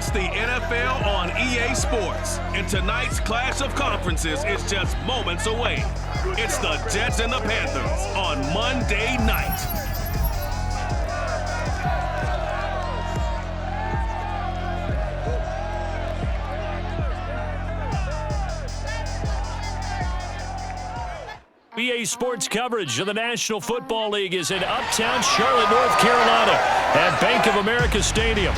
It's the NFL on EA Sports, and tonight's clash of conferences is just moments away. It's the Jets and the Panthers on Monday night. EA Sports coverage of the National Football League is in uptown Charlotte, North Carolina at Bank of America Stadium.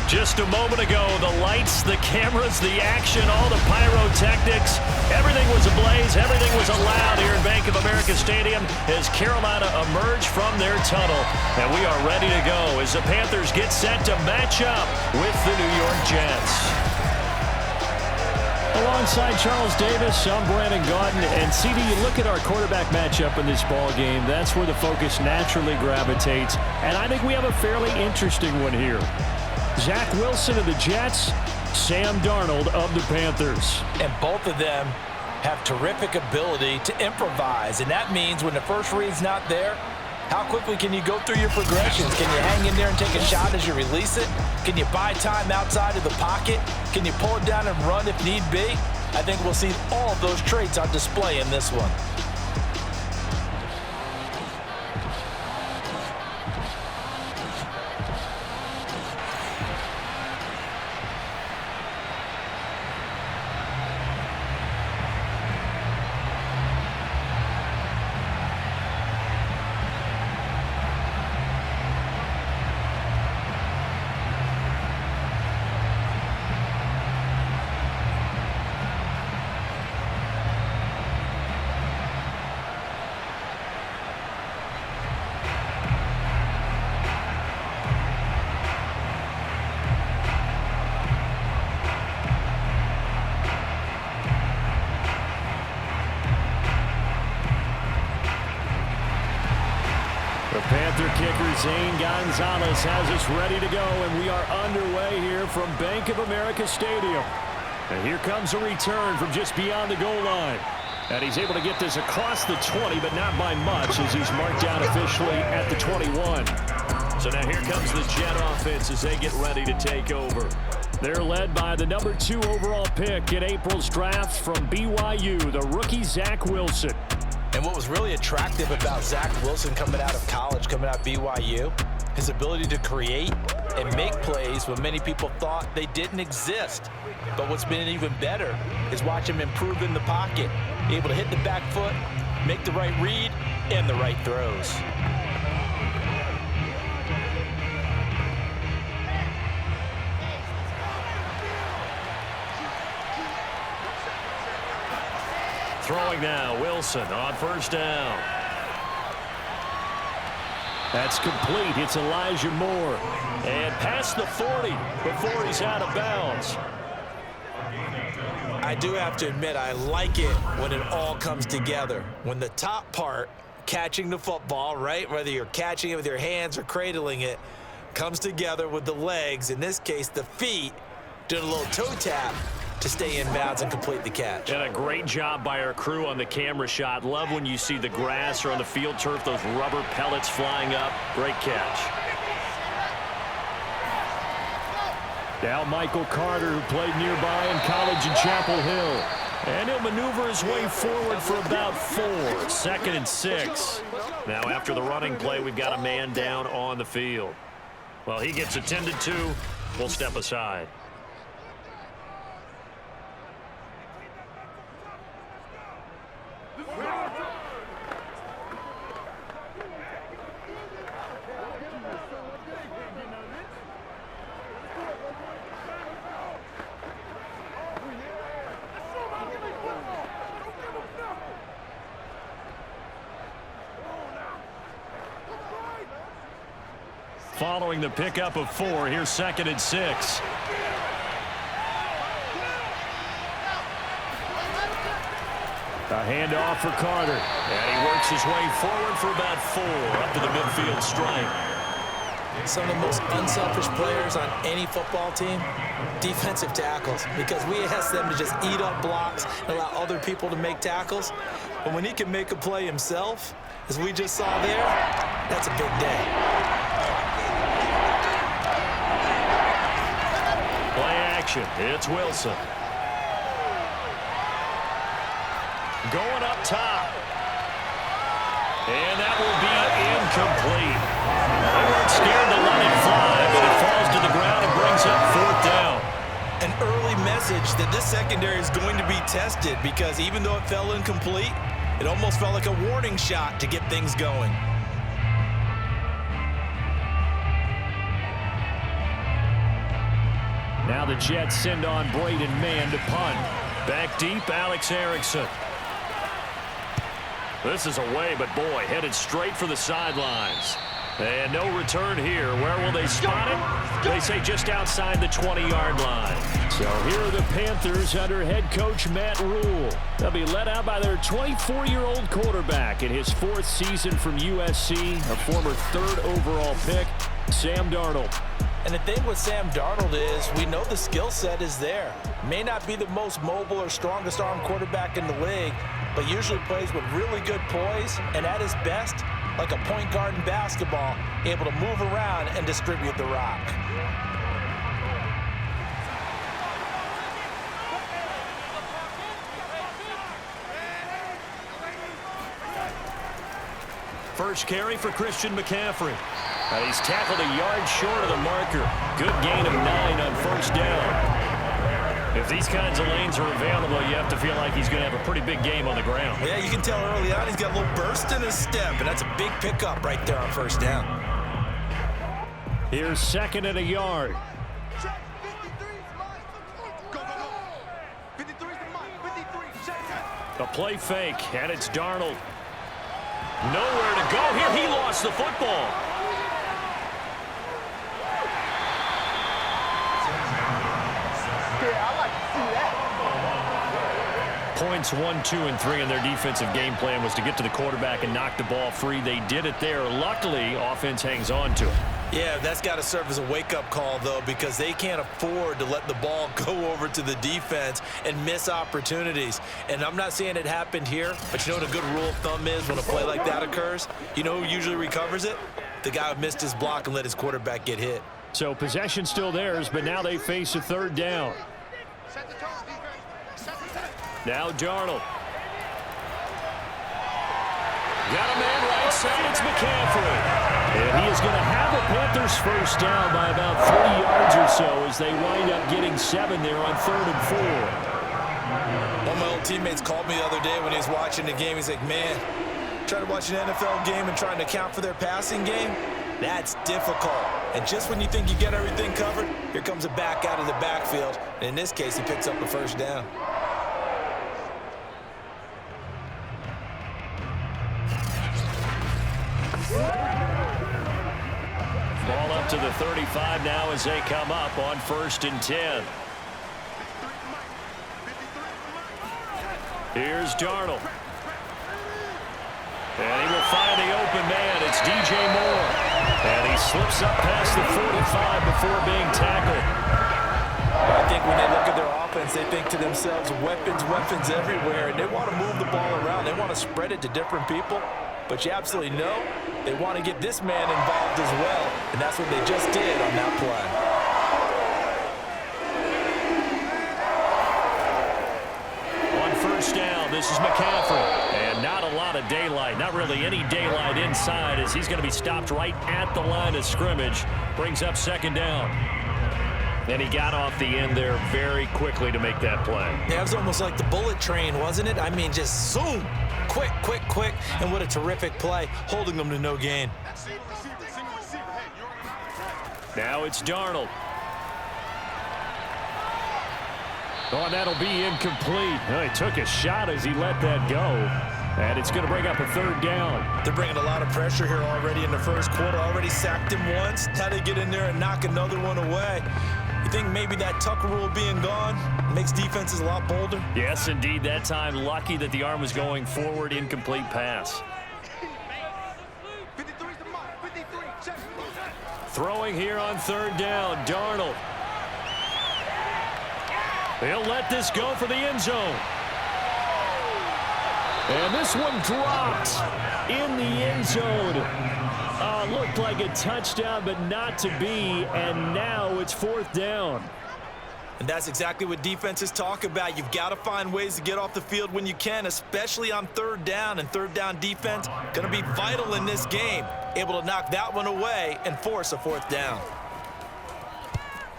Just a moment ago, the lights, the cameras, the action, all the pyrotechnics, everything was ablaze, everything was allowed here in Bank of America Stadium as Carolina emerged from their tunnel. And we are ready to go as the Panthers get set to match up with the New York Jets. Alongside Charles Davis, I'm Brandon Gaudin. And CD, you look at our quarterback matchup in this ball game, that's where the focus naturally gravitates. And I think we have a fairly interesting one here. Zach Wilson of the Jets, Sam Darnold of the Panthers. And both of them have terrific ability to improvise. And that means when the first read's not there, how quickly can you go through your progressions? Can you hang in there and take a shot as you release it? Can you buy time outside of the pocket? Can you pull it down and run if need be? I think we'll see all of those traits on display in this one. The Panther kicker, Zane Gonzalez, has us ready to go, and we are underway here from Bank of America Stadium. And here comes a return from just beyond the goal line. And he's able to get this across the 20, but not by much, as he's marked down officially at the 21. So now here comes the Jet offense as they get ready to take over. They're led by the number 2 overall pick in April's draft from BYU, the rookie Zach Wilson. And what was really attractive about Zach Wilson coming out of college, coming out of BYU, his ability to create and make plays when many people thought they didn't exist. But what's been even better is watch him improve in the pocket, able to hit the back foot, make the right read, and the right throws. Throwing now, Wilson on first down. That's complete. It's Elijah Moore. And past the 40 before he's out of bounds. I do have to admit, I like it when it all comes together. When the top part, catching the football, right, whether you're catching it with your hands or cradling it, comes together with the legs, in this case the feet, doing a little toe tap to stay in bounds and complete the catch. And a great job by our crew on the camera shot. Love when you see the grass or on the field turf, those rubber pellets flying up. Great catch. Now Michael Carter, who played nearby in college in Chapel Hill. And he'll maneuver his way forward for about 4. 2nd and 6. Now after the running play, we've got a man down on the field. Well, he gets attended to. We'll step aside. Following the pickup of 4, here's 2nd and 6. A handoff for Carter. And he works his way forward for about 4 up to the midfield stripe. Some of the most unselfish players on any football team, defensive tackles, because we ask them to just eat up blocks and allow other people to make tackles. But when he can make a play himself, as we just saw there, that's a big day. Play formation. It's Wilson. Going up top. And that will be incomplete. They weren't scared to let it fly, but it falls to the ground and brings up 4th down. An early message that this secondary is going to be tested, because even though it fell incomplete, it almost felt like a warning shot to get things going. Now the Jets send on Braden Mann to punt. Back deep, Alex Erickson. This is away, but boy, headed straight for the sidelines. And no return here. Where will they spot it? They say just outside the 20-yard line. So here are the Panthers under head coach Matt Rule. They'll be led out by their 24-year-old quarterback in his 4th season from USC, a former 3rd overall pick, Sam Darnold. And the thing with Sam Darnold is we know the skill set is there. May not be the most mobile or strongest arm quarterback in the league, but usually plays with really good poise, and at his best, like a point guard in basketball, able to move around and distribute the rock. First carry for Christian McCaffrey. He's tackled a yard short of the marker. Good gain of 9 on 1st down. If these kinds of lanes are available, you have to feel like he's going to have a pretty big game on the ground. Yeah, you can tell early on he's got a little burst in his step, and that's a big pickup right there on 1st down. Here's 2nd and a yard. A play fake, and it's Darnold. Nowhere to go here. He lost the football. Points 1, 2, and 3 in their defensive game plan was to get to the quarterback and knock the ball free. They did it there. Luckily, offense hangs on to it. Yeah, that's got to serve as a wake-up call, though, because they can't afford to let the ball go over to the defense and miss opportunities. And I'm not saying it happened here, but you know what a good rule of thumb is when a play like that occurs? You know who usually recovers it? The guy who missed his block and let his quarterback get hit. So possession still theirs, but now they face a 3rd down. Now Darnold. Got a man right side. It's McCaffrey. And he is going to have a Panthers 1st down by about 30 yards or so as they wind up getting 7 there on 3rd and 4. One of my old teammates called me the other day when he was watching the game. He's like, man, trying to watch an NFL game and trying to account for their passing game, that's difficult. And just when you think you get everything covered, here comes a back out of the backfield. And in this case, he picks up the 1st down. Ball up to the 35 now as they come up on 1st and 10. Here's Darnold. And he will find the open man. It's DJ Moore. And he slips up past the 45 before being tackled. I think when they look at their offense, they think to themselves, weapons, weapons everywhere. And they want to move the ball around. They want to spread it to different people. But you absolutely know they want to get this man involved as well. And that's what they just did on that play. On 1st down, this is McCaffrey. And not a lot of daylight. Not really any daylight inside as he's going to be stopped right at the line of scrimmage. Brings up 2nd down. And he got off the end there very quickly to make that play. Yeah, it was almost like the bullet train, wasn't it? I mean, just zoom. Quick, quick, quick. And what a terrific play, holding them to no gain. Now it's Darnold. Oh, and that'll be incomplete. Oh, he took a shot as he let that go. And it's going to bring up a 3rd down. They're bringing a lot of pressure here already in the 1st quarter. Already sacked him once. Now they get in there and knock another one away. You think maybe that Tucker rule being gone makes defenses a lot bolder? Yes, indeed. That time, lucky that the arm was going forward. Incomplete pass. Throwing here on 3rd down, Darnold. They'll let this go for the end zone. And this one dropped in the end zone. Looked like a touchdown, but not to be. And now it's 4th down. And that's exactly what defenses talk about. You've got to find ways to get off the field when you can, especially on third down. And third down defense going to be vital in this game. Able to knock that one away and force a fourth down.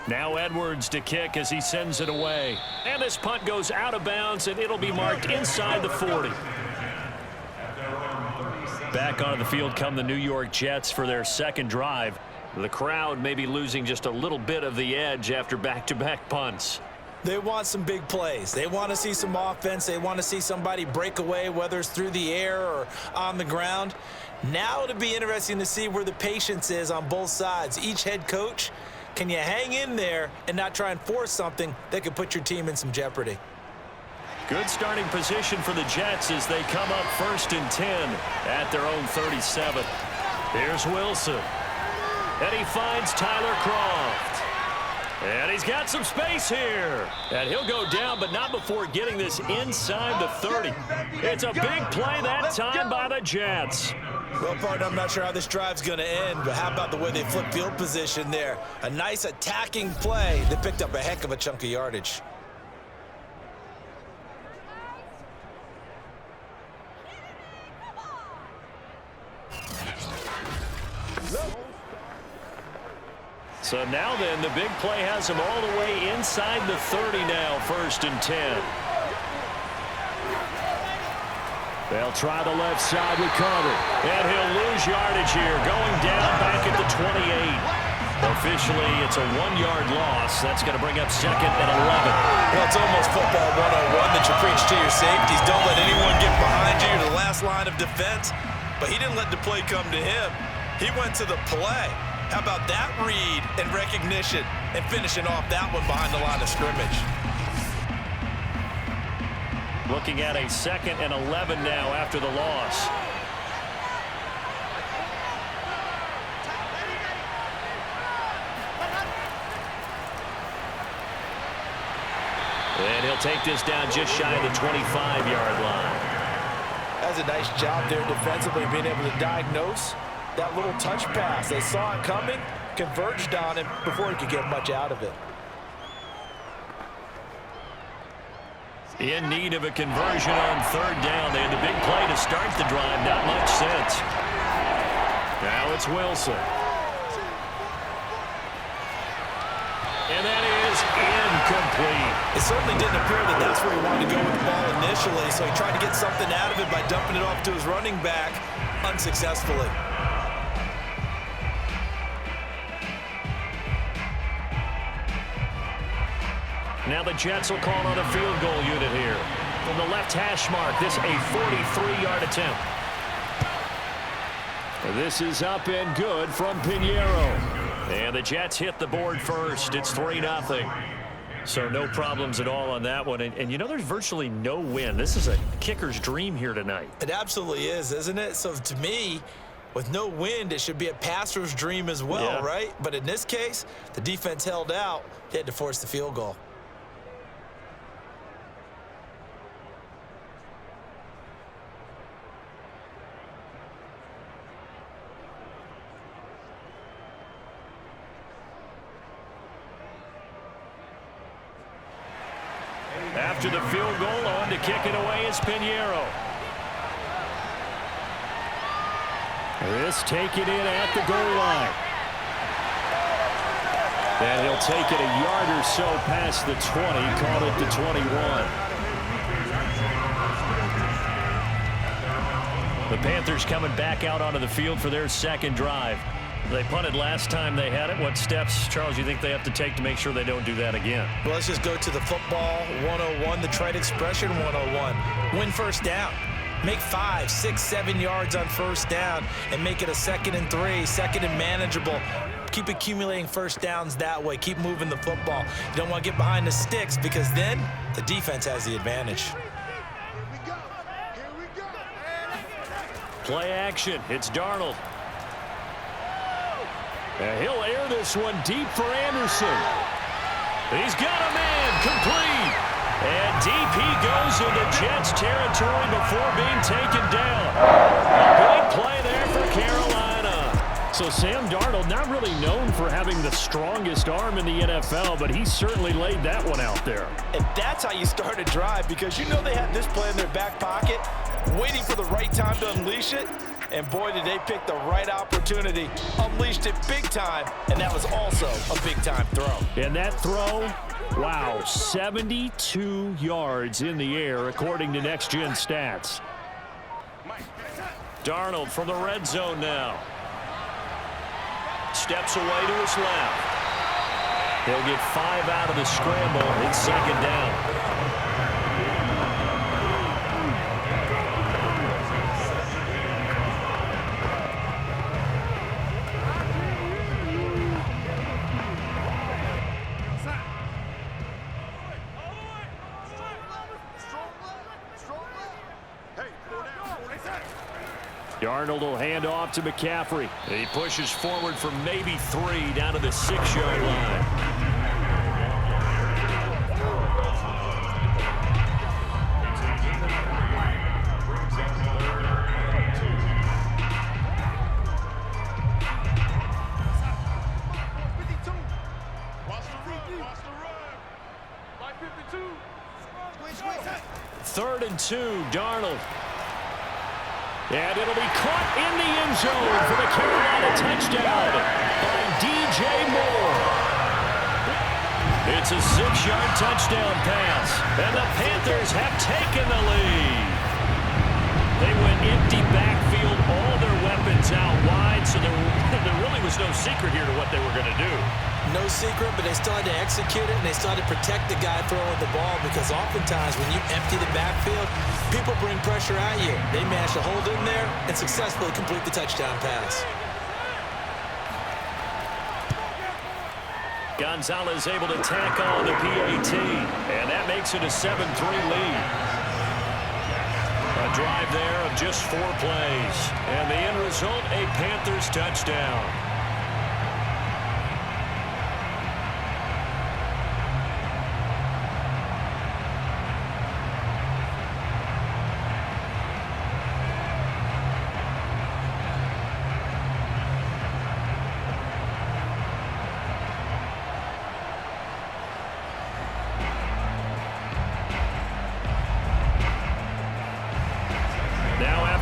Now Edwards to kick as he sends it away. And this punt goes out of bounds, and it'll be marked inside the 40. Back onto the field come the New York Jets for their second drive. The crowd may be losing just a little bit of the edge after back-to-back punts. They want some big plays. They want to see some offense. They want to see somebody break away, whether it's through the air or on the ground. Now it'll be interesting to see where the patience is on both sides. Each head coach, can you hang in there and not try and force something that could put your team in some jeopardy? Good starting position for the Jets as they come up 1st and 10 at their own 37. Here's Wilson. And he finds Tyler Croft. And he's got some space here. And he'll go down, but not before getting this inside the 30. It's a big play that time by the Jets. Well, partner, I'm not sure how this drive's going to end, but how about the way they flip field position there? A nice attacking play that picked up a heck of a chunk of yardage. So now then, the big play has him all the way inside the 30 now, 1st and 10. They'll try the left side with Carter. And he'll lose yardage here, going down back at the 28. Officially, it's a 1-yard loss. That's going to bring up 2nd and 11. Well, it's almost football 101 that you preach to your safeties. Don't let anyone get behind you. You're the last line of defense. But he didn't let the play come to him. He went to the play. How about that read and recognition and finishing off that one behind the line of scrimmage? Looking at a 2nd and 11 now after the loss. And he'll take this down just shy of the 25-yard line. That's a nice job there defensively, being able to diagnose that little touch pass. They saw it coming, converged on him before he could get much out of it. In need of a conversion on 3rd down. They had the big play to start the drive. Not much sense. Now it's Wilson. And that is incomplete. It certainly didn't appear that that's where he wanted to go with the ball initially, so he tried to get something out of it by dumping it off to his running back unsuccessfully. Now the Jets will call on a field goal unit here. From the left hash mark, this a 43-yard attempt. This is up and good from Pinheiro. And the Jets hit the board first. It's 3-0. So no problems at all on that one. And you know, there's virtually no wind. This is a kicker's dream here tonight. It absolutely is, isn't it? So to me, with no wind, it should be a passer's dream as well, right? But in this case, the defense held out. They had to force the field goal. After the field goal, on to kick it away is Pinheiro. This taken in at the goal line. And he'll take it a yard or so past the 20, call it the 21. The Panthers coming back out onto the field for their second drive. They punted last time they had it. What steps, Charles, you think they have to take to make sure they don't do that again? Well, let's just go to the football 101, the trade expression 101. Win first down. Make 5, 6, 7 yards on first down and make it a 2nd and 3, 2nd and manageable. Keep accumulating first downs that way. Keep moving the football. You don't want to get behind the sticks because then the defense has the advantage. Play action. It's Darnold. And he'll air this one deep for Anderson. He's got a man complete. And deep he goes into Jets territory before being taken down. A big play there for Carolina. So Sam Darnold, not really known for having the strongest arm in the NFL, but he certainly laid that one out there. And that's how you start a drive, because you know they have this play in their back pocket, waiting for the right time to unleash it. And boy, did they pick the right opportunity. Unleashed it big time, and that was also a big-time throw. And that throw, wow, 72 yards in the air, according to Next Gen Stats. Darnold from the red zone now. Steps away to his left. He'll get 5 out of the scramble. It's second down. Darnold will hand off to McCaffrey. And he pushes forward for maybe 3 down to the 6-yard line. Third and 2, Darnold. And it'll be caught in the end zone for the Carolina touchdown by DJ Moore. It's a 6-yard touchdown pass, and the Panthers have taken the lead. They went empty backfield, all their weapons out wide, so there really was no secret here to what they were going to do. No secret, but they still had to execute it, and they still had to protect the guy throwing the ball, because oftentimes when you empty the backfield, people bring pressure at you. They managed to hold in there and successfully complete the touchdown pass. Gonzalez able to tack on the PAT, and that makes it a 7-3 lead. A drive there of just 4 plays, and the end result, a Panthers touchdown.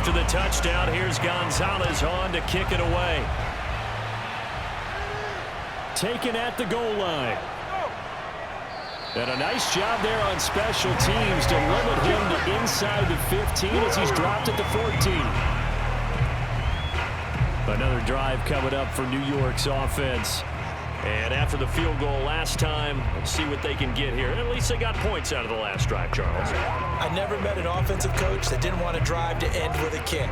After the touchdown, here's Gonzalez on to kick it away. Taken at the goal line. And a nice job there on special teams to limit him to inside the 15 as he's dropped at the 14. Another drive coming up for New York's offense. And after the field goal last time, let's see what they can get here. At least they got points out of the last drive, Charles. I never met an offensive coach that didn't want to drive to end with a kick.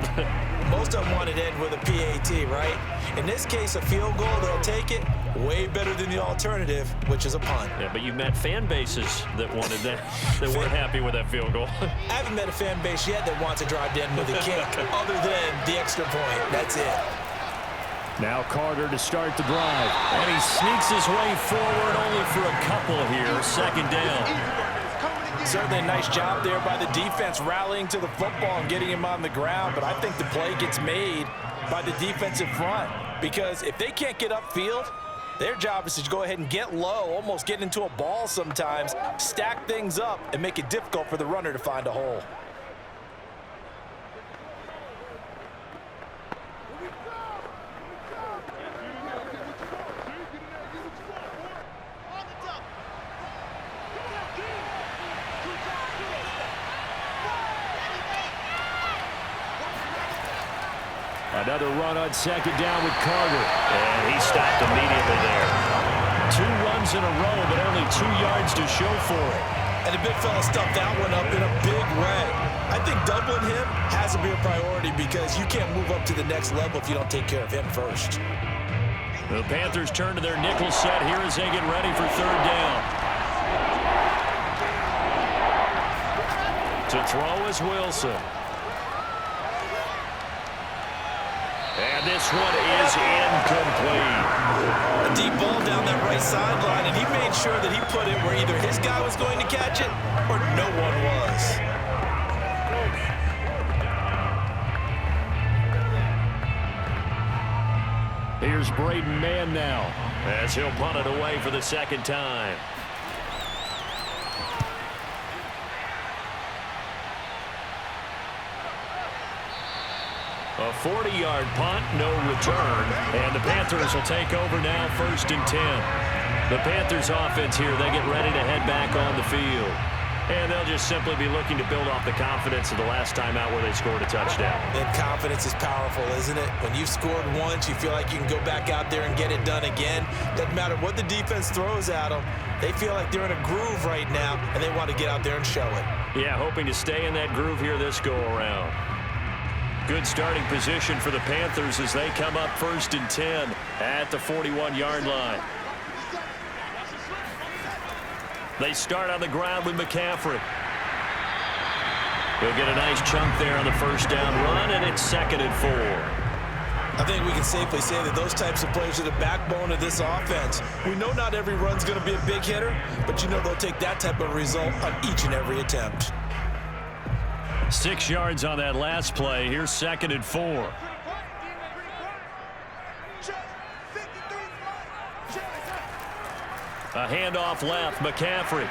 Most of them wanted to end with a PAT, right? In this case, a field goal, they'll take it. Way better than the alternative, which is a punt. Yeah, but you've met fan bases that wanted that, that weren't happy with that field goal. I haven't met a fan base yet that wants to drive to end with a kick, other than the extra point. That's it. Now Carter to start the drive. And he sneaks his way forward only for a couple here. Second down. Certainly a nice job there by the defense rallying to the football and getting him on the ground. But I think the play gets made by the defensive front. Because if they can't get upfield, their job is to go ahead and get low, almost get into a ball sometimes, stack things up, and make it difficult for the runner to find a hole. Another run on second down with Carter. And he stopped immediately there. 2 runs in a row, but only 2 yards to show for it. And the big fella stuffed that one up in a big way. I think doubling him has to be a priority, because you can't move up to the next level if you don't take care of him first. The Panthers turn to their nickel set here as they get ready for third down. To throw is Wilson. And this one is incomplete. A deep ball down that right sideline, and he made sure that he put it where either his guy was going to catch it or no one was. Here's Braden Mann now, as he'll punt it away for the second time. A 40-yard punt, no return, and the Panthers will take over now, 1st and 10. The Panthers offense here, they get ready to head back on the field. And they'll just simply be looking to build off the confidence of the last time out where they scored a touchdown. And confidence is powerful, isn't it? When you've scored once, you feel like you can go back out there and get it done again. Doesn't matter what the defense throws at them. They feel like they're in a groove right now, and they want to get out there and show it. Yeah, hoping to stay in that groove here this go-around. Good starting position for the Panthers as they come up 1st and 10 at the 41-yard line. They start on the ground with McCaffrey. He'll get a nice chunk there on the first down run, and it's 2nd and 4. I think we can safely say that those types of plays are the backbone of this offense. We know not every run's going to be a big hitter, but you know they'll take that type of result on each and every attempt. 6 yards on that last play. Here's 2nd and 4. A handoff left, McCaffrey.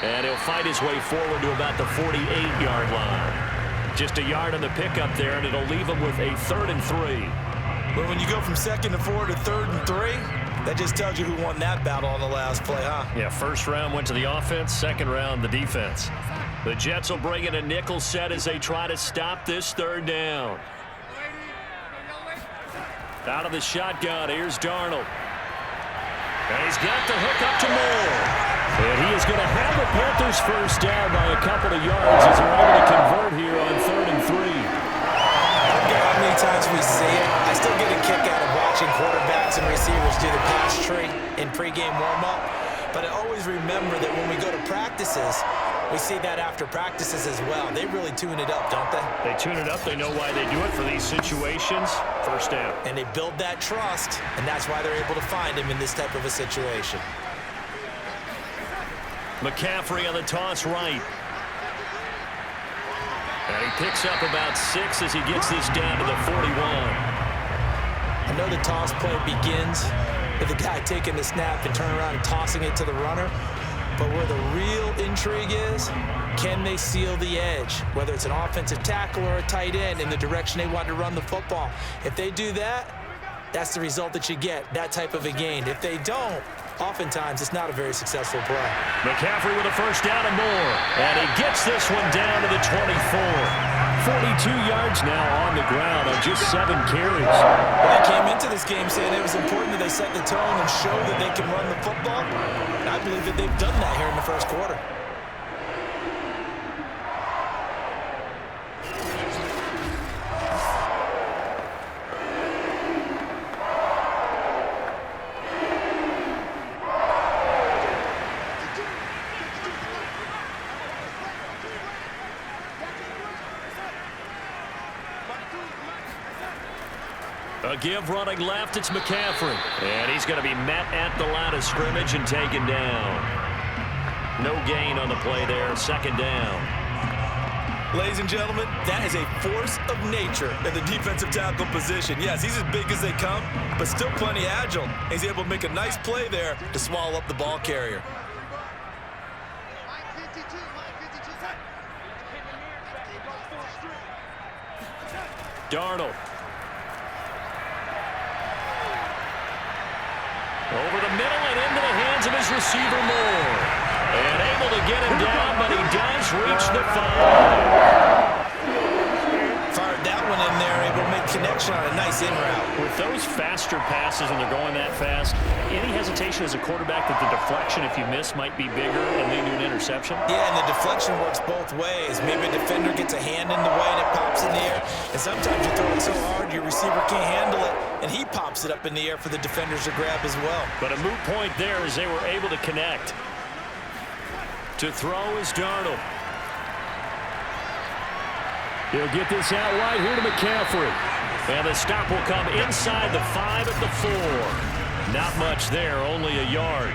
And he'll fight his way forward to about the 48-yard line. Just a yard on the pickup there, and it'll leave him with a 3rd and 3. But when you go from 2nd and 4 to 3rd and 3, that just tells you who won that battle on the last play, huh? Yeah, first round went to the offense, second round the defense. The Jets will bring in a nickel set as they try to stop this 3rd down. Out of the shotgun, here's Darnold. And he's got the hook up to Moore. And he is going to have the Panthers first down by a couple of yards as they're able to convert here on 3rd and 3. I don't care how many times we see it. I still get a kick out of watching quarterbacks and receivers do the pass tree in pregame warm-up. But I always remember that when we go to practices, we see that after practices as well. They really tune it up, don't they? They tune it up. They know why they do it for these situations. First down. And they build that trust, and that's why they're able to find him in this type of a situation. McCaffrey on the toss right. And he picks up about 6 as he gets this down to the 41. I know the toss play begins with the guy taking the snap and turning around and tossing it to the runner. But where the real intrigue is, can they seal the edge? Whether it's an offensive tackle or a tight end in the direction they want to run the football. If they do that, that's the result that you get, that type of a gain. If they don't, oftentimes it's not a very successful play. McCaffrey with a first down and more. And he gets this one down to the 24. 42 yards now on the ground on just 7 carries. Well, they came into this game saying it was important that they set the tone and show that they can run the football. And I believe that they've done that here in the first quarter. A give running left, it's McCaffrey. And he's going to be met at the line of scrimmage and taken down. No gain on the play there, 2nd down. Ladies and gentlemen, that is a force of nature in the defensive tackle position. Yes, he's as big as they come, but still plenty agile. He's able to make a nice play there to swallow up the ball carrier. Darnold. Over the middle and into the hands of his receiver, Moore. And able to get him down, but he does reach the 5. Fired that one in there, able to make connection on a nice in route. With those faster passes, and they're going that fast, any hesitation as a quarterback that the deflection, if you miss, might be bigger and lead to an interception? Yeah, and the deflection works both ways. Maybe a defender gets a hand in the way and it pops in the air. And sometimes you throw it so hard your receiver can't handle it, and he pops it up in the air for the defenders to grab as well. But a moot point there as they were able to connect. To throw is Darnold. He'll get this out wide here to McCaffrey. And the stop will come inside the 5 at the 4. Not much there, only a yard.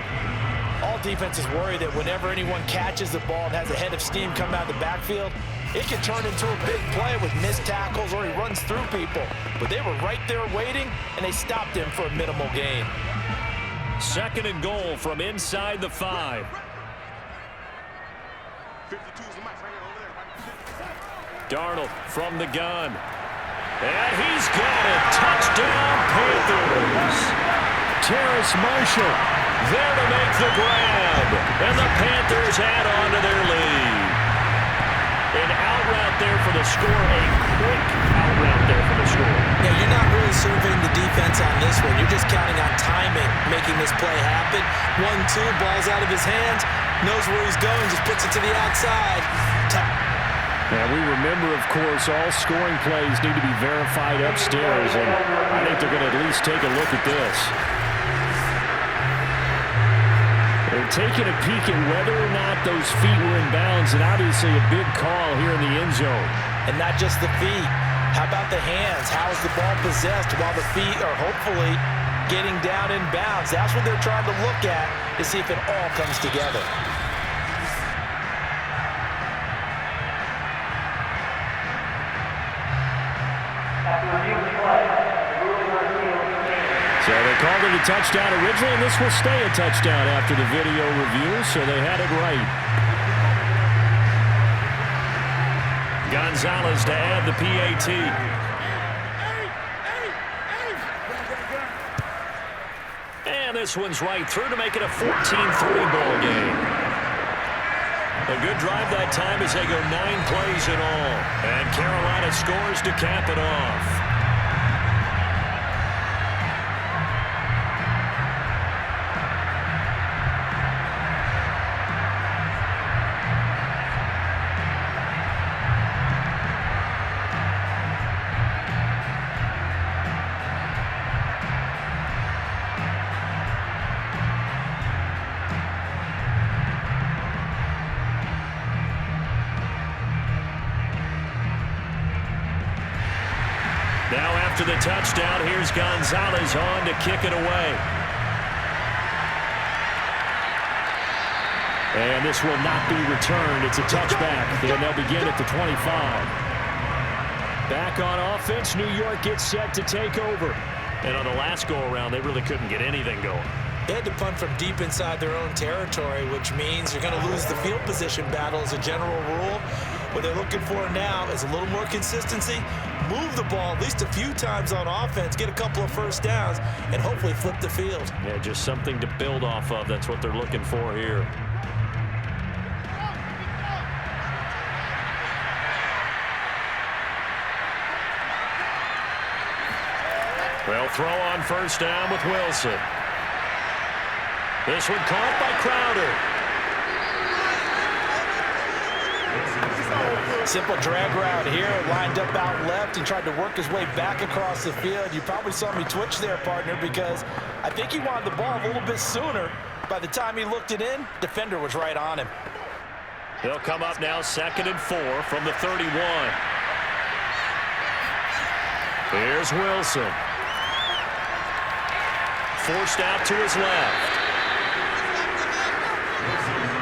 All defenses worry that whenever anyone catches the ball and has a head of steam come out of the backfield, it can turn into a big play with missed tackles or he runs through people. But they were right there waiting, and they stopped him for a minimal gain. 2nd and goal from inside the 5. Darnold from the gun. And he's got it. Touchdown, Panthers. Terrace Marshall there to make the grab. And the Panthers add on to their lead. An out route there for the score. A quick out route there for the score. Yeah, you're not really surveying the defense on this one. You're just counting on timing, making this play happen. 1-2, ball's out of his hands. Knows where he's going, just puts it to the outside. Now, we remember, of course, all scoring plays need to be verified upstairs, and I think they're going to at least take a look at this. They're taking a peek at whether or not those feet were in bounds, and obviously a big call here in the end zone. And not just the feet. How about the hands? How is the ball possessed while the feet are hopefully getting down in bounds? That's what they're trying to look at to see if it all comes together. So they called it a touchdown originally, and this will stay a touchdown after the video review, so they had it right. Gonzalez to add the PAT. And this one's right through to make it a 14-3 ball game. A good drive that time as they go 9 plays in all. And Carolina scores to cap it off. Now after the touchdown, here's Gonzalez on to kick it away. And this will not be returned. It's a touchback. And they'll begin at the 25. Back on offense, New York gets set to take over. And on the last go-around, they really couldn't get anything going. They had to punt from deep inside their own territory, which means you're going to lose the field position battle as a general rule. What they're looking for now is a little more consistency, move the ball at least a few times on offense, get a couple of first downs, and hopefully flip the field. Yeah, just something to build off of. That's what they're looking for here. Well, throw on first down with Wilson. This one caught by Crowder. Simple drag route here, lined up out left and tried to work his way back across the field. You probably saw me twitch there, partner, because I think he wanted the ball a little bit sooner. By the time he looked it in, defender was right on him. He'll come up now 2nd and 4 from the 31. Here's Wilson. Forced out to his left.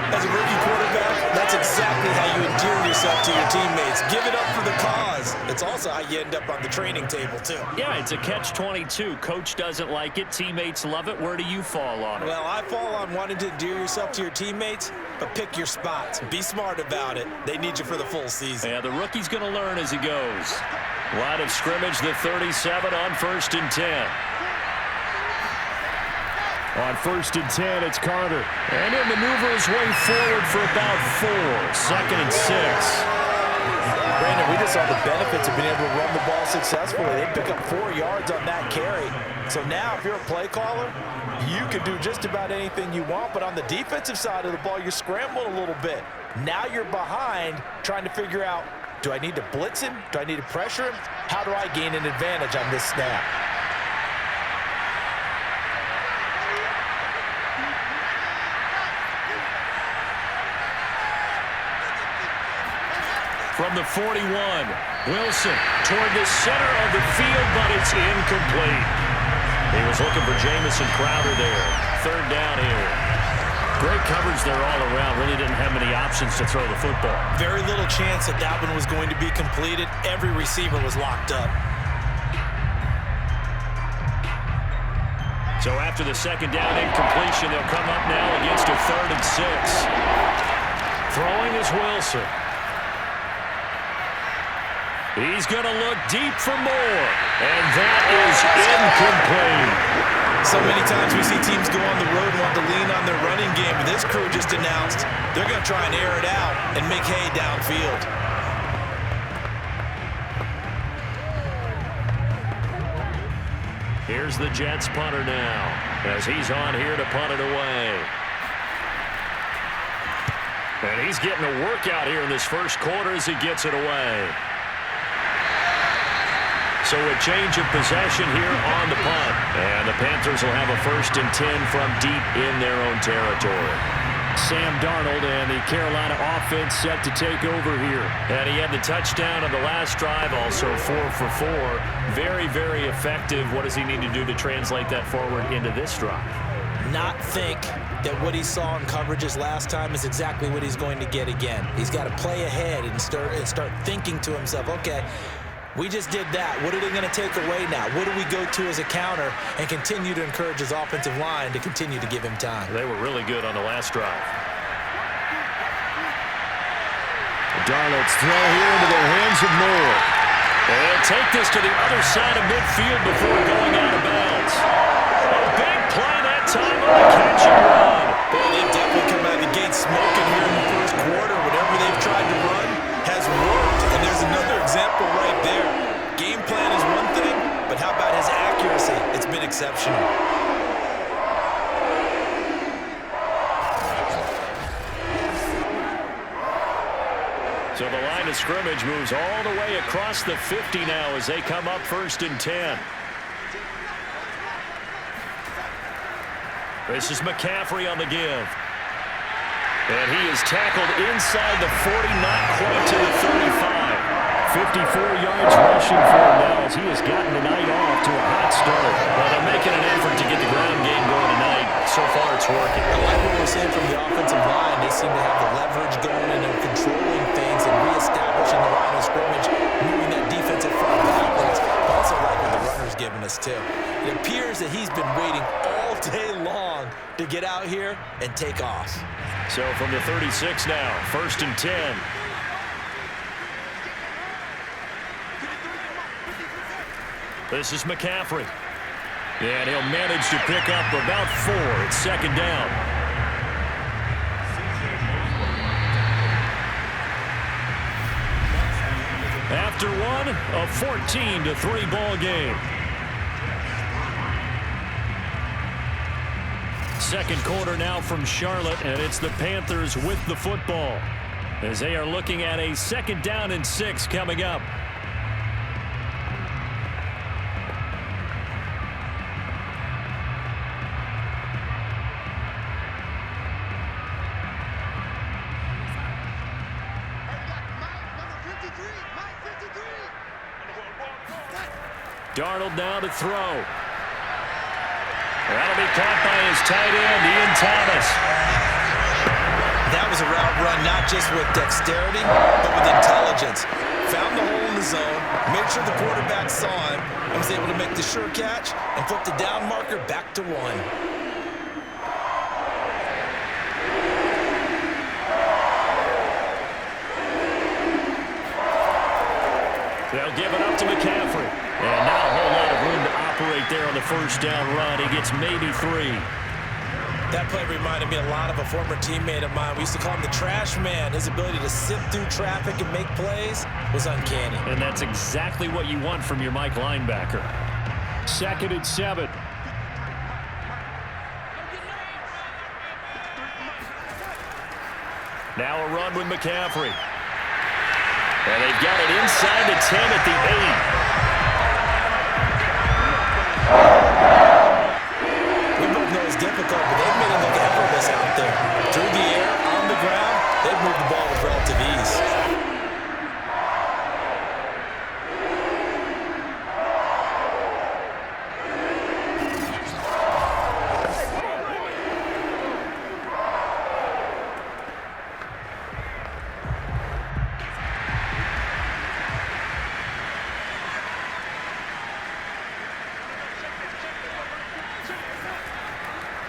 As a rookie quarterback, that's exactly how you endear yourself to your teammates. Give it up for the cause. It's also how you end up on the training table, too. Yeah, it's a catch-22. Coach doesn't like it. Teammates love it. Where do you fall on it? Well, I fall on wanting to endear yourself to your teammates, but pick your spots. Be smart about it. They need you for the full season. Yeah, the rookie's going to learn as he goes. Line of scrimmage, the 37 on 1st and 10. On 1st and 10, it's Carter. And he'll maneuver his way forward for about 4. 2nd and 6. Brandon, we just saw the benefits of being able to run the ball successfully. They pick up 4 yards on that carry. So now, if you're a play caller, you can do just about anything you want. But on the defensive side of the ball, you're scrambling a little bit. Now you're behind, trying to figure out, do I need to blitz him? Do I need to pressure him? How do I gain an advantage on this snap? From the 41, Wilson toward the center of the field, but it's incomplete. He was looking for Jamison Crowder there. 3rd down here. Great coverage there all around. Really didn't have many options. options to throw the football. Very little chance that that one was going to be completed. Every receiver was locked up. So after the second down incompletion, they'll come up now against a 3rd and 6. Throwing is Wilson. He's going to look deep for more. And that is incomplete. So many times we see teams go on the road and want to lean on their running game, but this crew just announced they're going to try and air it out and make hay downfield. Here's the Jets punter now as he's on here to punt it away. And he's getting a workout here in this first quarter as he gets it away. So a change of possession here on the punt. And the Panthers will have a 1st and 10 from deep in their own territory. Sam Darnold and the Carolina offense set to take over here. And he had the touchdown on the last drive, also 4 for 4. Very, very effective. What does he need to do to translate that forward into this drive? Not think that what he saw in coverages last time is exactly what he's going to get again. He's got to play ahead and start thinking to himself, okay, we just did that. What are they going to take away now? What do we go to as a counter? And continue to encourage his offensive line to continue to give him time. They were really good on the last drive. Darnold's throw here into the hands of Moore. They'll take this to the other side of midfield before going out of bounds. A big play that time on the catch and run. Boy, they've definitely come out of the gate smoking here in the first quarter. Whatever they've tried to run has worked. And there's another example right there. Game plan is one thing, but how about his accuracy? It's been exceptional. So the line of scrimmage moves all the way across the 50 now as they come up 1st and 10. This is McCaffrey on the give. And he is tackled inside the 40, not quite to the 35. 54 yards rushing for him now as he has gotten the night off to a hot start. Well, they're making an effort to get the ground game going tonight. So far, it's working. I like what we're seeing from the offensive line. They seem to have the leverage going and they're controlling things and reestablishing the line of scrimmage, moving that defensive front backwards. I also like what the runner's giving us, too. It appears that he's been waiting all day long to get out here and take off. So from the 36 now, 1st and 10. This is McCaffrey. And he'll manage to pick up about 4. It's 2nd down. After one, a 14-3 ball game. Second quarter now from Charlotte, and it's the Panthers with the football as they are looking at a 2nd down and 6 coming up. Darnold now to throw. That'll be caught by his tight end, Ian Thomas. That was a route run not just with dexterity, but with intelligence. Found the hole in the zone, made sure the quarterback saw him, and was able to make the sure catch and flip the down marker back to 1. They'll give it up to McCaffrey. And not a whole lot of room to operate there on the 1st down run. He gets maybe 3. That play reminded me a lot of a former teammate of mine. We used to call him the trash man. His ability to sift through traffic and make plays was uncanny. And that's exactly what you want from your Mike linebacker. 2nd and 7. Now a run with McCaffrey. And they've got it inside the 10 at the 8. We both know it's difficult, but they've made it look effortless out there. Through the air, on the ground, they've moved the ball with relative ease.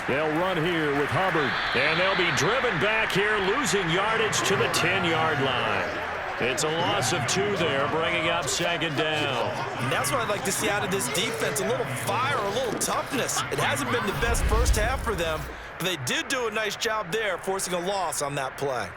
They'll run here with Hubbard. And they'll be driven back here, losing yardage to the 10-yard line. It's a loss of 2 there, bringing up second down. And that's what I'd like to see out of this defense, a little fire, a little toughness. It hasn't been the best first half for them, but they did do a nice job there, forcing a loss on that play.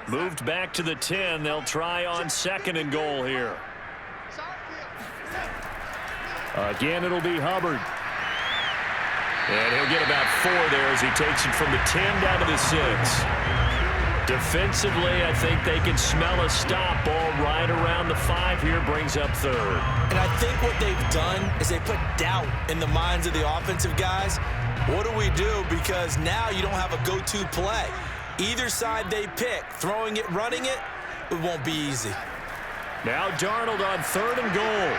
Moved back to the 10. They'll try on 2nd and goal here. Again, it'll be Hubbard. And he'll get about 4 there as he takes it from the 10 down to the 6. Defensively, I think they can smell a stop. Ball right around the 5 here, brings up 3rd. And I think what they've done is they put doubt in the minds of the offensive guys. What do we do? Because now you don't have a go-to play. Either side they pick, throwing it, running it, it won't be easy. Now Darnold on 3rd and goal.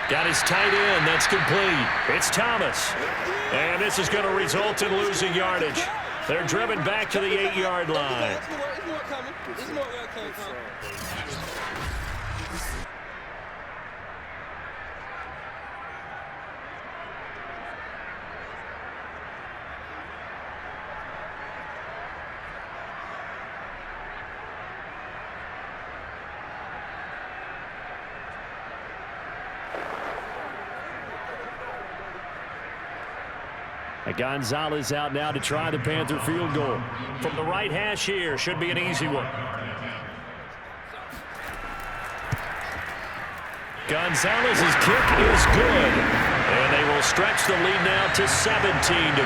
Got his tight end. That's complete. It's Thomas. And this is going to result in losing yardage. They're driven back to the 8-yard line. Gonzalez out now to try the Panther field goal. From the right hash here, should be an easy one. Gonzalez's kick is good. And they will stretch the lead now to 17-3.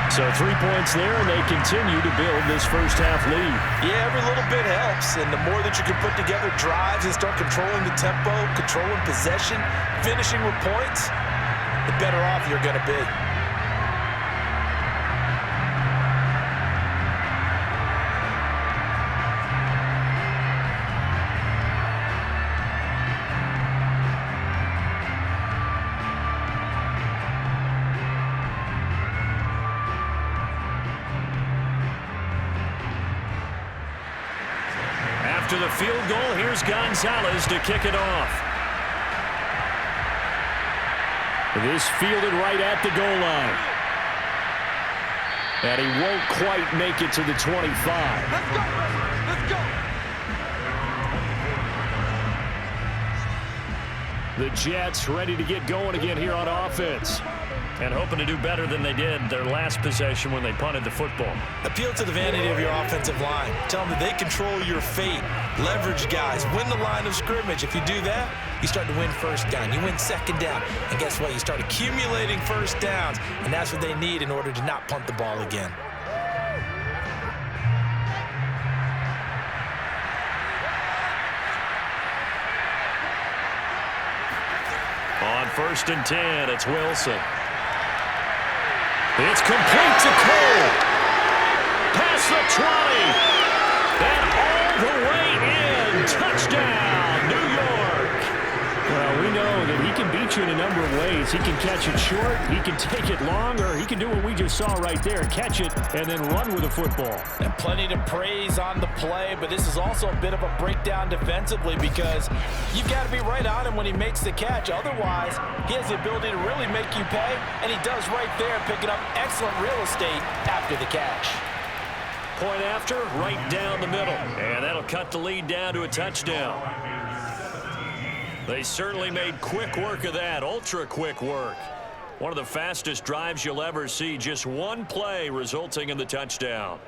So 3 points there, and they continue to build this first half lead. Yeah, every little bit helps, and the more that you can put together drives and start controlling the tempo, controlling possession, finishing with points, the better off you're going to be. To the field goal, here's Gonzalez to kick it off. This fielded right at the goal line. And he won't quite make it to the 25. Let's go, let's The go. Jets ready to get going again here on offense. And hoping to do better than they did their last possession when they punted the football. Appeal to the vanity of your offensive line. Tell them that they control your fate. Leverage guys. Win the line of scrimmage. If you do that, you start to win first down. You win second down. And guess what? You start accumulating first downs. And that's what they need in order to not punt the ball again. On 1st and 10, it's Wilson. It's complete to Cole. Past the 20. And all the way in. Touchdown, New York. Well, we know that he can beat you in a number of ways. He can catch it short. He can take it long. Or he can do what we just saw right there. Catch it and then run with the football. And plenty to praise on the play. But this is also a bit of a breakdown defensively because you've got to be right on him when he makes the catch. Otherwise, he has the ability to really make you pay. And he does right there, picking up excellent real estate after the catch. Point after, right down the middle. And that'll cut the lead down to a touchdown. They certainly made quick work of that, ultra quick work. One of the fastest drives you'll ever see, just one play resulting in the touchdown.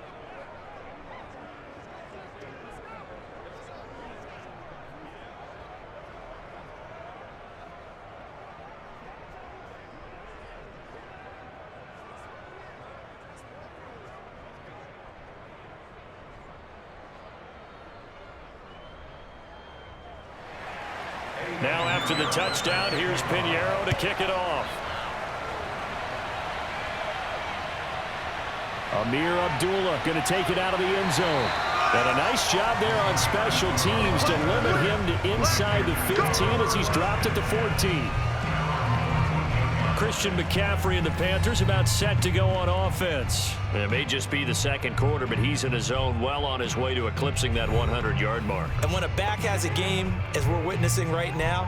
Now after the touchdown, here's Pinheiro to kick it off. Amir Abdullah going to take it out of the end zone. And a nice job there on special teams to limit him to inside the 15 as he's dropped at the 14. Christian McCaffrey and the Panthers about set to go on offense. It may just be the second quarter, but he's in his zone, well on his way to eclipsing that 100-yard mark. And when a back has a game, as we're witnessing right now,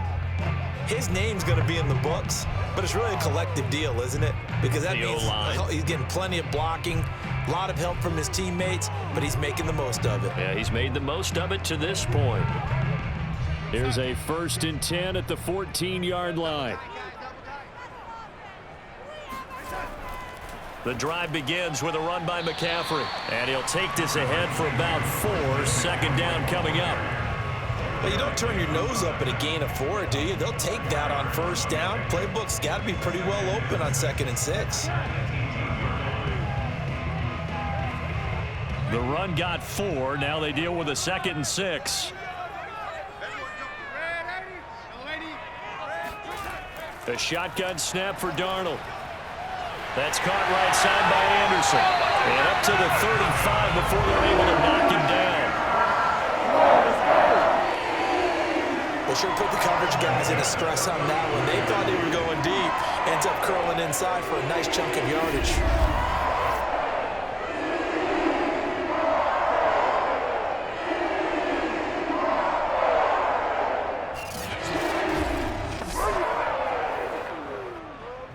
his name's going to be in the books, but it's really a collective deal, isn't it? Because that means he's getting plenty of blocking, a lot of help from his teammates, but he's making the most of it. Yeah, he's made the most of it to this point. Here's a 1st and 10 at the 14-yard line. The drive begins with a run by McCaffrey, and he'll take this ahead for about 4. 2nd down coming up. Well, you don't turn your nose up at a gain of 4, do you? They'll take that on 1st down. Playbook's got to be pretty well open on 2nd and 6. The run got 4. Now they deal with a 2nd and 6. A shotgun snap for Darnold. That's caught right side by Anderson. And up to the 35 before they're able to knock him down. They sure put the coverage guys in a stress on that one. They thought they were going deep. Ends up curling inside for a nice chunk of yardage.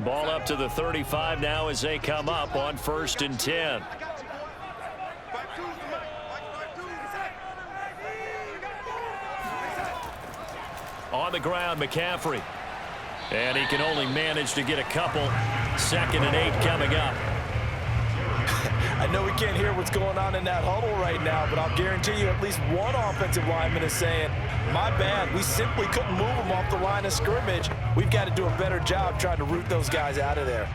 Ball up to the 35 now as they come up on 1st and 10. On the ground, McCaffrey. And he can only manage to get a couple. 2nd and 8 coming up. I know we can't hear what's going on in that huddle right now, but I'll guarantee you at least one offensive lineman is saying, my bad, we simply couldn't move them off the line of scrimmage. We've got to do a better job trying to root those guys out of there.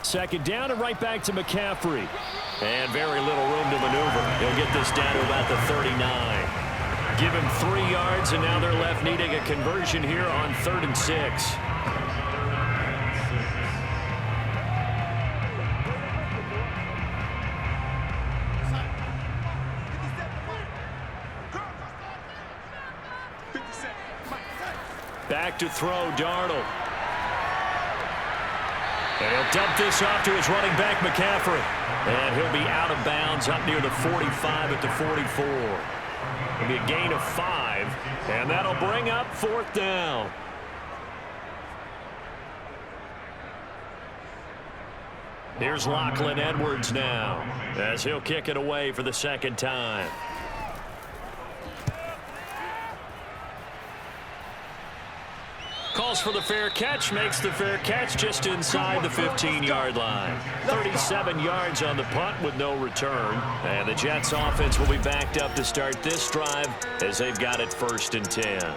2nd down and right back to McCaffrey. And very little room to maneuver. He'll get this down to about the 39. Give him 3 yards, and now they're left needing a conversion here on 3rd and 6. Back to throw, Darnold. And he'll dump this off to his running back, McCaffrey. And he'll be out of bounds up near the 45 at the 44. It'll be a gain of 5, and that'll bring up 4th down. Here's Lachlan Edwards now, as he'll kick it away for the 2nd time. Calls for the fair catch, makes the fair catch just inside the 15-yard line. 37 yards on the punt with no return. And the Jets offense will be backed up to start this drive as they've got it 1st and 10.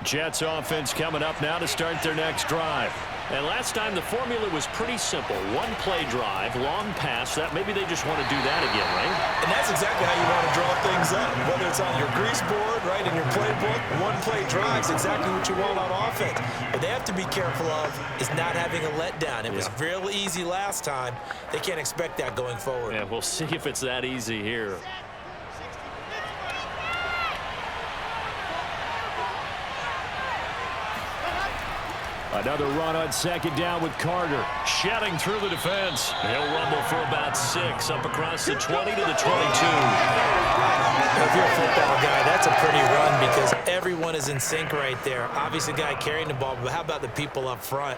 Jets offense coming up now to start their next drive. And last time the formula was pretty simple. 1-play drive, long pass. That maybe they just want to do that again, right? And that's exactly how you want to draw things up. Whether it's on your grease board, right, in your playbook, 1-play drive is exactly what you want on offense. What they have to be careful of is not having a letdown. It was real easy last time. They can't expect that going forward. Yeah, we'll see if it's that easy here. Another run on 2nd down with Carter. Shedding through the defense. He'll rumble for about 6 up across the 20 to the 22. If you're a football guy, that's a pretty run because everyone is in sync right there. Obviously, the guy carrying the ball, but how about the people up front?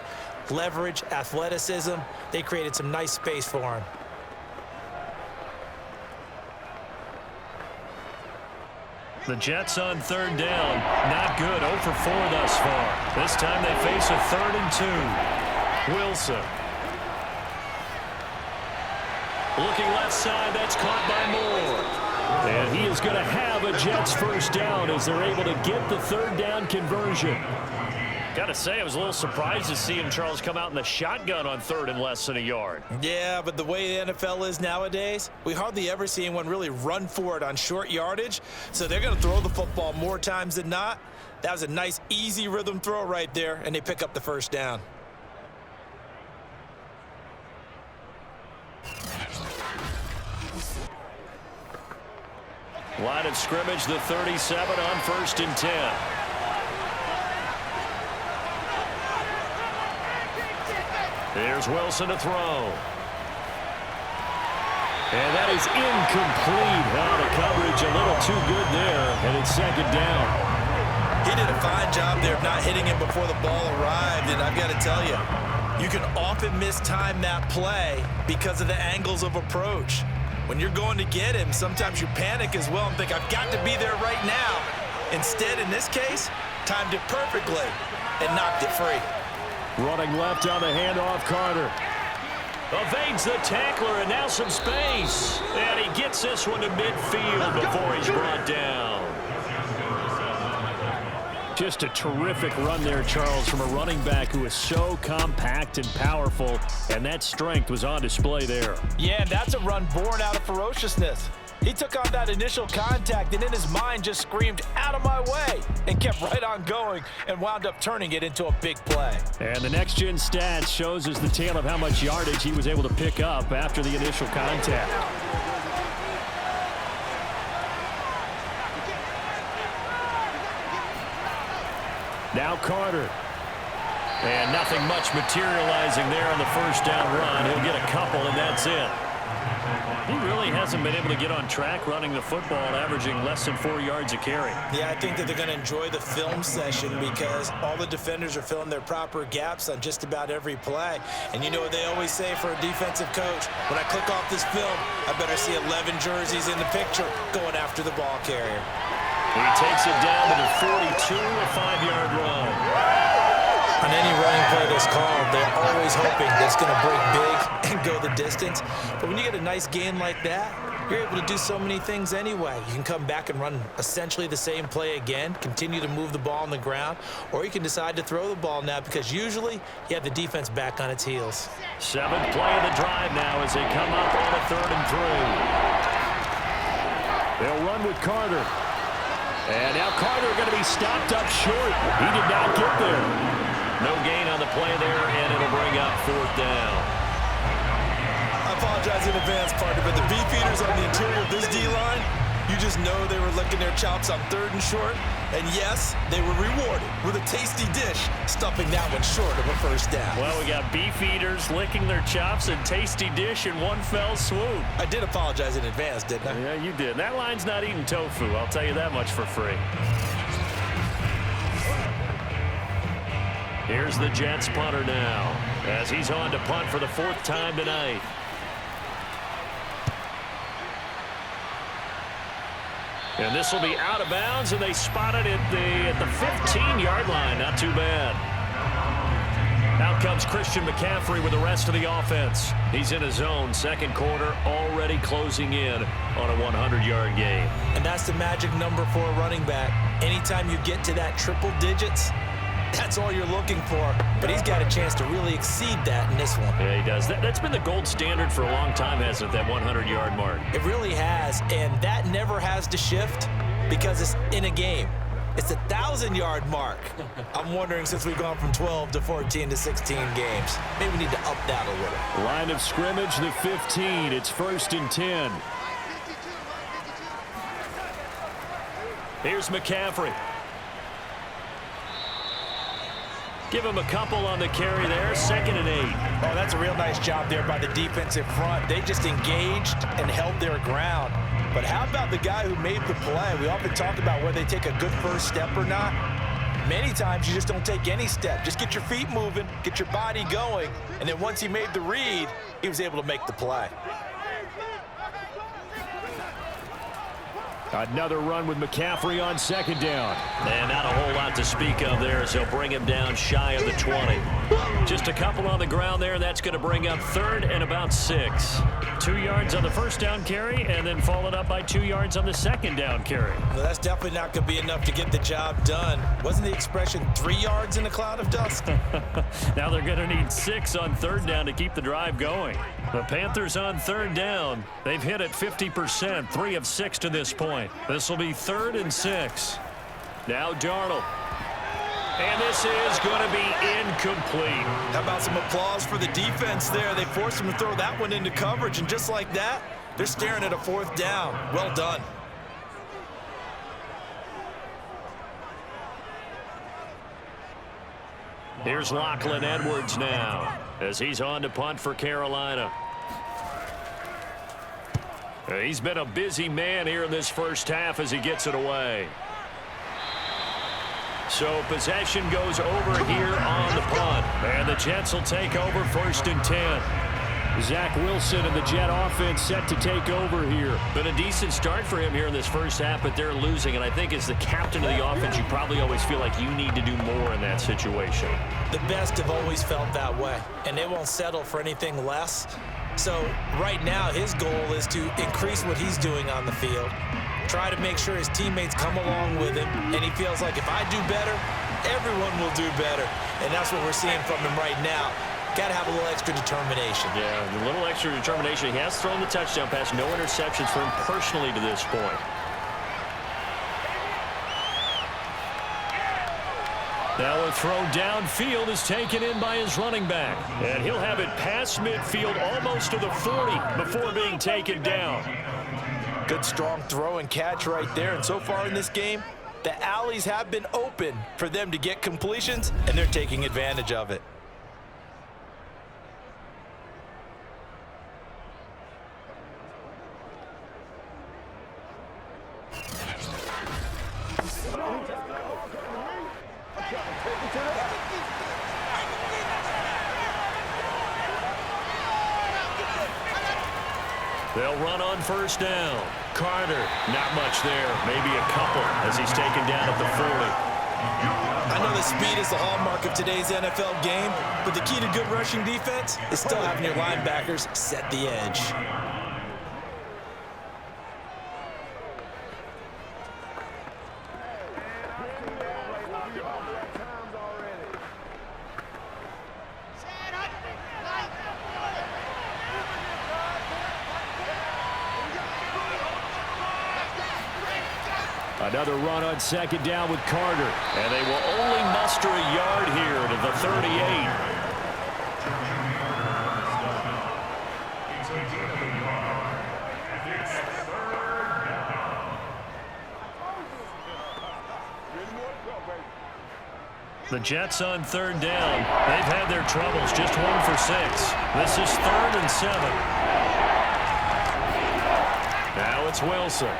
Leverage, athleticism. They created some nice space for him. The Jets on 3rd down. Not good. 0 for 4 thus far. This time they face a 3rd and 2. Wilson. Looking left side, that's caught by Moore. And he is going to have a Jets first down as they're able to get the third down conversion. Got to say, I was a little surprised to see him, Charles, come out in the shotgun on third and less than a yard. Yeah, but the way the NFL is nowadays, we hardly ever see anyone really run for it on short yardage. So they're going to throw the football more times than not. That was a nice, easy rhythm throw right there, and they pick up the first down. Line of scrimmage, the 37 on 1st and 10. Here's Wilson to throw. And that is incomplete. The coverage a little too good there, and it's second down. He did a fine job there of not hitting him before the ball arrived, and I've got to tell you, you can often mistime that play because of the angles of approach. When you're going to get him, sometimes you panic as well and think, I've got to be there right now. Instead, in this case, timed it perfectly and knocked it free. Running left on the handoff, Carter. Evades the tackler, and now some space. And he gets this one to midfield before he's brought down. Just a terrific run there, Charles, from a running back who is so compact and powerful, and that strength was on display there. Yeah, and that's a run born out of ferociousness. He took on that initial contact and in his mind just screamed, out of my way, and kept right on going and wound up turning it into a big play. And the next-gen stats shows us the tale of how much yardage he was able to pick up after the initial contact. Now Carter. And nothing much materializing there on the first down run. He'll get a couple, and that's it. He really hasn't been able to get on track running the football, averaging less than 4 yards a carry. Yeah, I think that they're going to enjoy the film session because all the defenders are filling their proper gaps on just about every play. And you know what they always say for a defensive coach? When I click off this film, I better see 11 jerseys in the picture going after the ball carrier. He takes it down to the 42, a 5-yard run. On any running play that's called, they're always hoping that it's going to break big and go the distance. But when you get a nice gain like that, you're able to do so many things anyway. You can come back and run essentially the same play again, continue to move the ball on the ground, or you can decide to throw the ball now because usually you have the defense back on its heels. 7th play of the drive now as they come up on a 3rd and 3. They'll run with Carter. And now Carter going to be stopped up short. He did not get there. No gain on the play there, and it'll bring up 4th down. I apologize in advance, partner, but the beefeaters on the interior of this D-line, you just know they were licking their chops on 3rd and short. And yes, they were rewarded with a tasty dish, stuffing that one short of a first down. Well, we got beefeaters licking their chops and tasty dish in one fell swoop. I did apologize in advance, didn't I? Yeah, you did. That line's not eating tofu, I'll tell you that much for free. Here's the Jets punter now as he's on to punt for the 4th time tonight. And this will be out of bounds, and they spot it at the 15-yard line. Not too bad. Out comes Christian McCaffrey with the rest of the offense. He's in his zone, 2nd quarter, already closing in on a 100-yard game. And that's the magic number for a running back. Anytime you get to that triple digits, that's all you're looking for. But he's got a chance to really exceed that in this one. Yeah, he does. That's been the gold standard for a long time, hasn't it, that 100-yard mark? It really has, and that never has to shift because it's in a game. It's the 1,000-yard mark. I'm wondering, since we've gone from 12 to 14 to 16 games, maybe we need to up that a little. Line of scrimmage, the 15. It's 1st and 10. Here's McCaffrey. Give him a couple on the carry there, 2nd and 8. Oh, that's a real nice job there by the defensive front. They just engaged and held their ground. But how about the guy who made the play? We often talk about whether they take a good first step or not. Many times you just don't take any step. Just get your feet moving, get your body going, and then once he made the read, he was able to make the play. Another run with McCaffrey on 2nd down. And not a whole lot to speak of there as they'll bring him down shy of the 20. Just Just a couple on the ground there. That's going to bring up third and about 6. 2 yards on the first down carry, and then followed up by 2 yards on the second down carry. Well, that's definitely not going to be enough to get the job done. Wasn't the expression 3 yards in a cloud of dust? Now they're going to need 6 on third down to keep the drive going. The Panthers on third down. They've hit it 50%, 3 of 6 to this point. This will be 3rd and 6. Now Darnold. And this is going to be incomplete. How about some applause for the defense there? They forced him to throw that one into coverage, and just like that, they're staring at a 4th down. Well done. Here's Lachlan Edwards now as he's on to punt for Carolina. He's been a busy man here in this first half as he gets it away. So possession goes over here on the punt. And the Jets will take over 1st and 10. Zach Wilson and the Jet offense set to take over here. Been a decent start for him here in this first half, but they're losing. And I think as the captain of the offense, you probably always feel like you need to do more in that situation. The best have always felt that way, and they won't settle for anything less. So right now his goal is to increase what he's doing on the field, try to make sure his teammates come along with him, and he feels like if I do better, everyone will do better. And that's what we're seeing from him right now. Got to have a little extra determination. Yeah, a little extra determination. He has thrown the touchdown pass, no interceptions for him personally to this point. Now a throw downfield is taken in by his running back. And he'll have it past midfield almost to the 40 before being taken down. Good strong throw and catch right there. And so far in this game, the alleys have been open for them to get completions, and they're taking advantage of it. They'll run on 1st down. Carter, not much there. Maybe a couple as he's taken down at the 40. I know the speed is the hallmark of today's NFL game, but the key to good rushing defense is still having your linebackers set the edge. Another run on 2nd down with Carter. And they will only muster a yard here to the 38. The Jets on 3rd down. They've had their troubles, just 1 for 6. This is 3rd and 7. Now it's Wilson.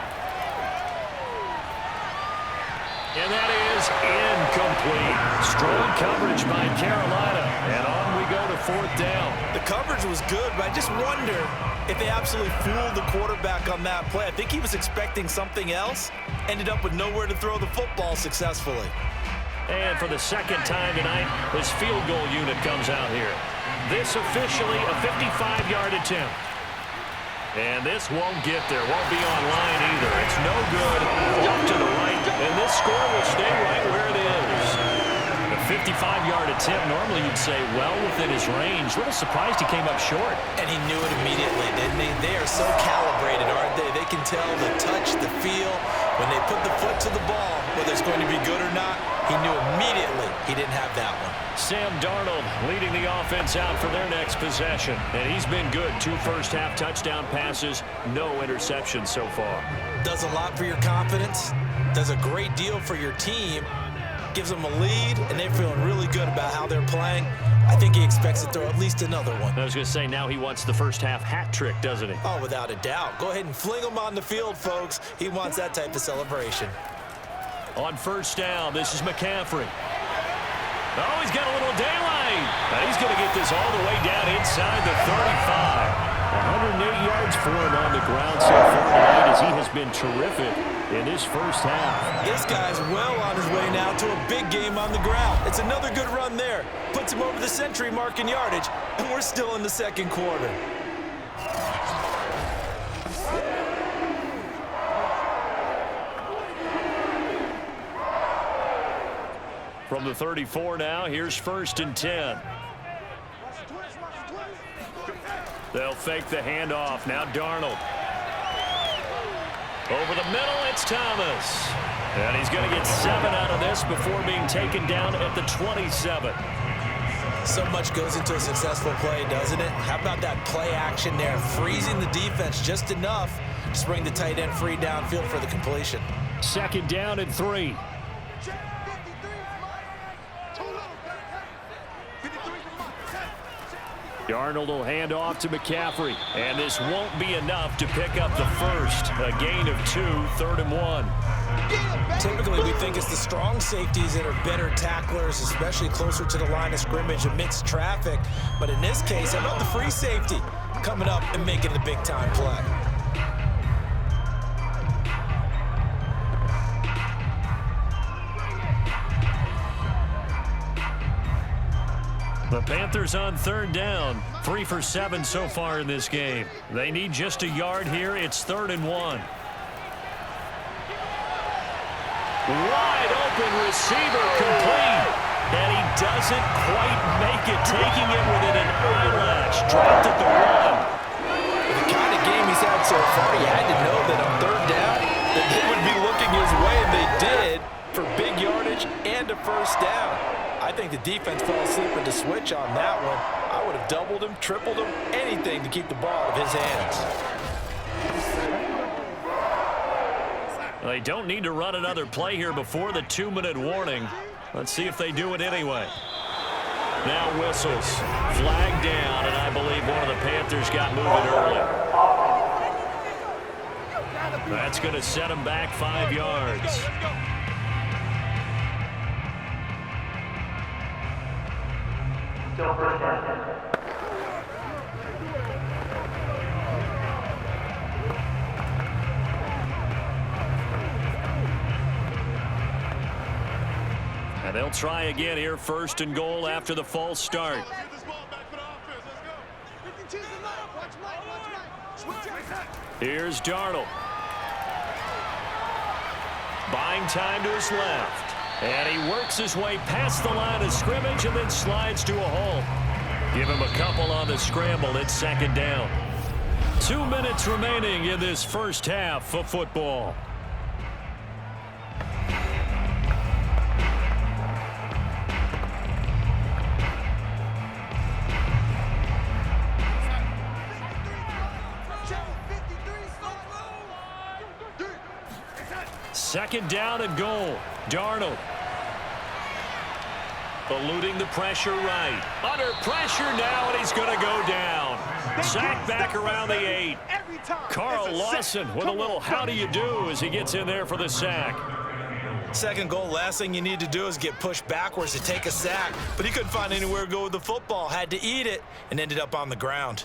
And that is incomplete. Strong coverage by Carolina. And on we go to 4th down. The coverage was good, but I just wonder if they absolutely fooled the quarterback on that play. I think he was expecting something else. Ended up with nowhere to throw the football successfully. And for the 2nd time tonight, his field goal unit comes out here. This officially a 55-yard attempt. And this won't get there. Won't be online either. It's no good. Off to the right. And this score will stay right where it is. A 55-yard attempt. Normally you'd say well within his range. A little surprised he came up short. And he knew it immediately, didn't he? They are so calibrated, aren't they? They can tell the touch, the feel. When they put the foot to the ball, whether it's going to be good or not, he knew immediately he didn't have that one. Sam Darnold leading the offense out for their next possession. And he's been good. 2 first-half touchdown passes, no interceptions so far. Does a lot for your confidence. Does a great deal for your team. Gives them a lead, and they're feeling really good about how they're playing. I think he expects to throw at least another one. I was going to say, now he wants the first-half hat trick, doesn't he? Oh, without a doubt. Go ahead and fling him on the field, folks. He wants that type of celebration. On 1st down, this is McCaffrey. Oh, he's got a little daylight. And he's going to get this all the way down inside the 35. 108 yards for him on the ground so far tonight as he has been terrific in this first half. This guy's well on his way now to a big game on the ground. It's another good run there. Puts him over the century mark in yardage, and we're still in the second quarter. From the 34 now, here's 1st and 10. They'll fake the handoff. Now Darnold. Over the middle, it's Thomas. And he's going to get 7 out of this before being taken down at the 27. So much goes into a successful play, doesn't it? How about that play action there? Freezing the defense just enough to bring the tight end free downfield for the completion. 2nd down and 3. Darnold will hand off to McCaffrey. And this won't be enough to pick up the first. A gain of 2, 3rd and 1. Typically, we think it's the strong safeties that are better tacklers, especially closer to the line of scrimmage amidst traffic. But in this case, how about the free safety coming up and making the big-time play? The Panthers on 3rd down. 3 for 7 so far in this game. They need just a yard here. It's 3rd and 1. Wide open receiver complete. And he doesn't quite make it, taking it within an eyelash. Dropped at the 1. With the kind of game he's had so far, you had to know that on 3rd down that they would be looking his way, and they did, for big yardage and a first down. I think the defense fell asleep with the switch on that one. I would have doubled him, tripled him, anything to keep the ball out of his hands. They don't need to run another play here before the 2-minute warning. Let's see if they do it anyway. Now whistles. Flag down, and I believe one of the Panthers got moving early. That's going to set him back 5 yards. And they'll try again here, 1st and goal after the false start. Here's Darnold. Buying time to his left. And he works his way past the line of scrimmage and then slides to a halt. Give him a couple on the scramble. It's 2nd down. 2 minutes remaining in this first half of football. Second down and goal. Darnold. Eluding the pressure right. Under pressure now, and he's going to go down. Sacked back around the 8. Carl Lawson with a little how do you do as he gets in there for the sack. Second goal, last thing you need to do is get pushed backwards to take a sack. But he couldn't find anywhere to go with the football. Had to eat it and ended up on the ground.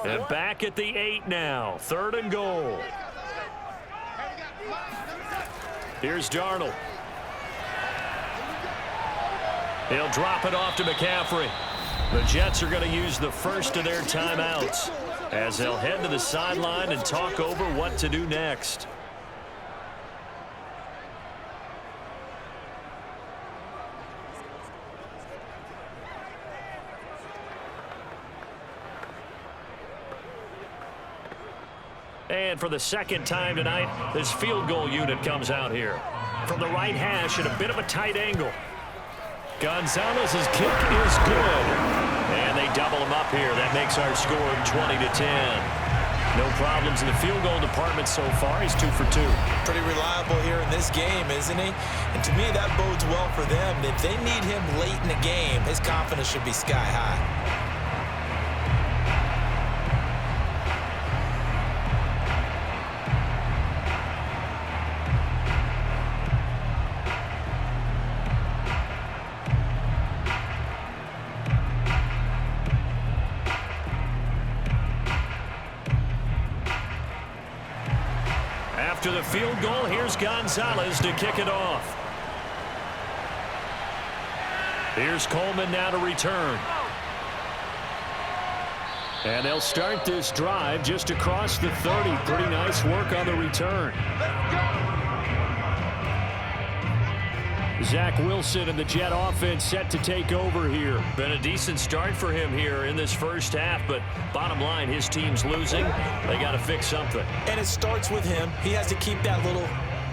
And back at the 8 now. 3rd and goal. Here's Darnold. He'll drop it off to McCaffrey. The Jets are going to use the first of their timeouts as they'll head to the sideline and talk over what to do next. And for the second time tonight, this field goal unit comes out here. From the right hash at a bit of a tight angle. Gonzalez's kick is good. And they double him up here. That makes our score 20-10. No problems in the field goal department so far. He's 2 for 2. Pretty reliable here in this game, isn't he? And to me, that bodes well for them. If they need him late in the game, his confidence should be sky high. After the field goal, here's Gonzalez to kick it off. Here's Coleman now to return. And they'll start this drive just across the 30. Pretty nice work on the return. Zach Wilson and the Jet offense set to take over here. Been a decent start for him here in this first half, but bottom line, his team's losing. They got to fix something. And it starts with him. He has to keep that little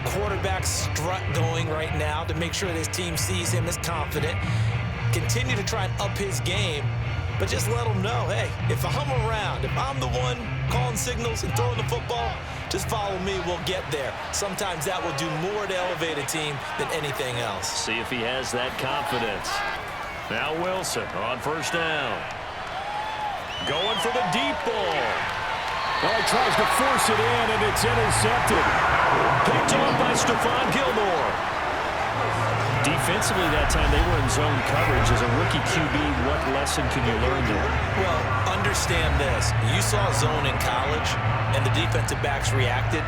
quarterback strut going right now to make sure that his team sees him as confident. Continue to try and up his game, but just let him know, hey, if I'm around, if I'm the one calling signals and throwing the football, just follow me, we'll get there. Sometimes that will do more to elevate a team than anything else. See if he has that confidence. Now Wilson on first down. Going for the deep ball. Well, he tries to force it in, and it's intercepted. Picked off by Stephon Gilmore. Defensively that time, they were in zone coverage. As a rookie QB, what lesson can you learn there? Well, understand this. You saw zone in college, and the defensive backs reacted,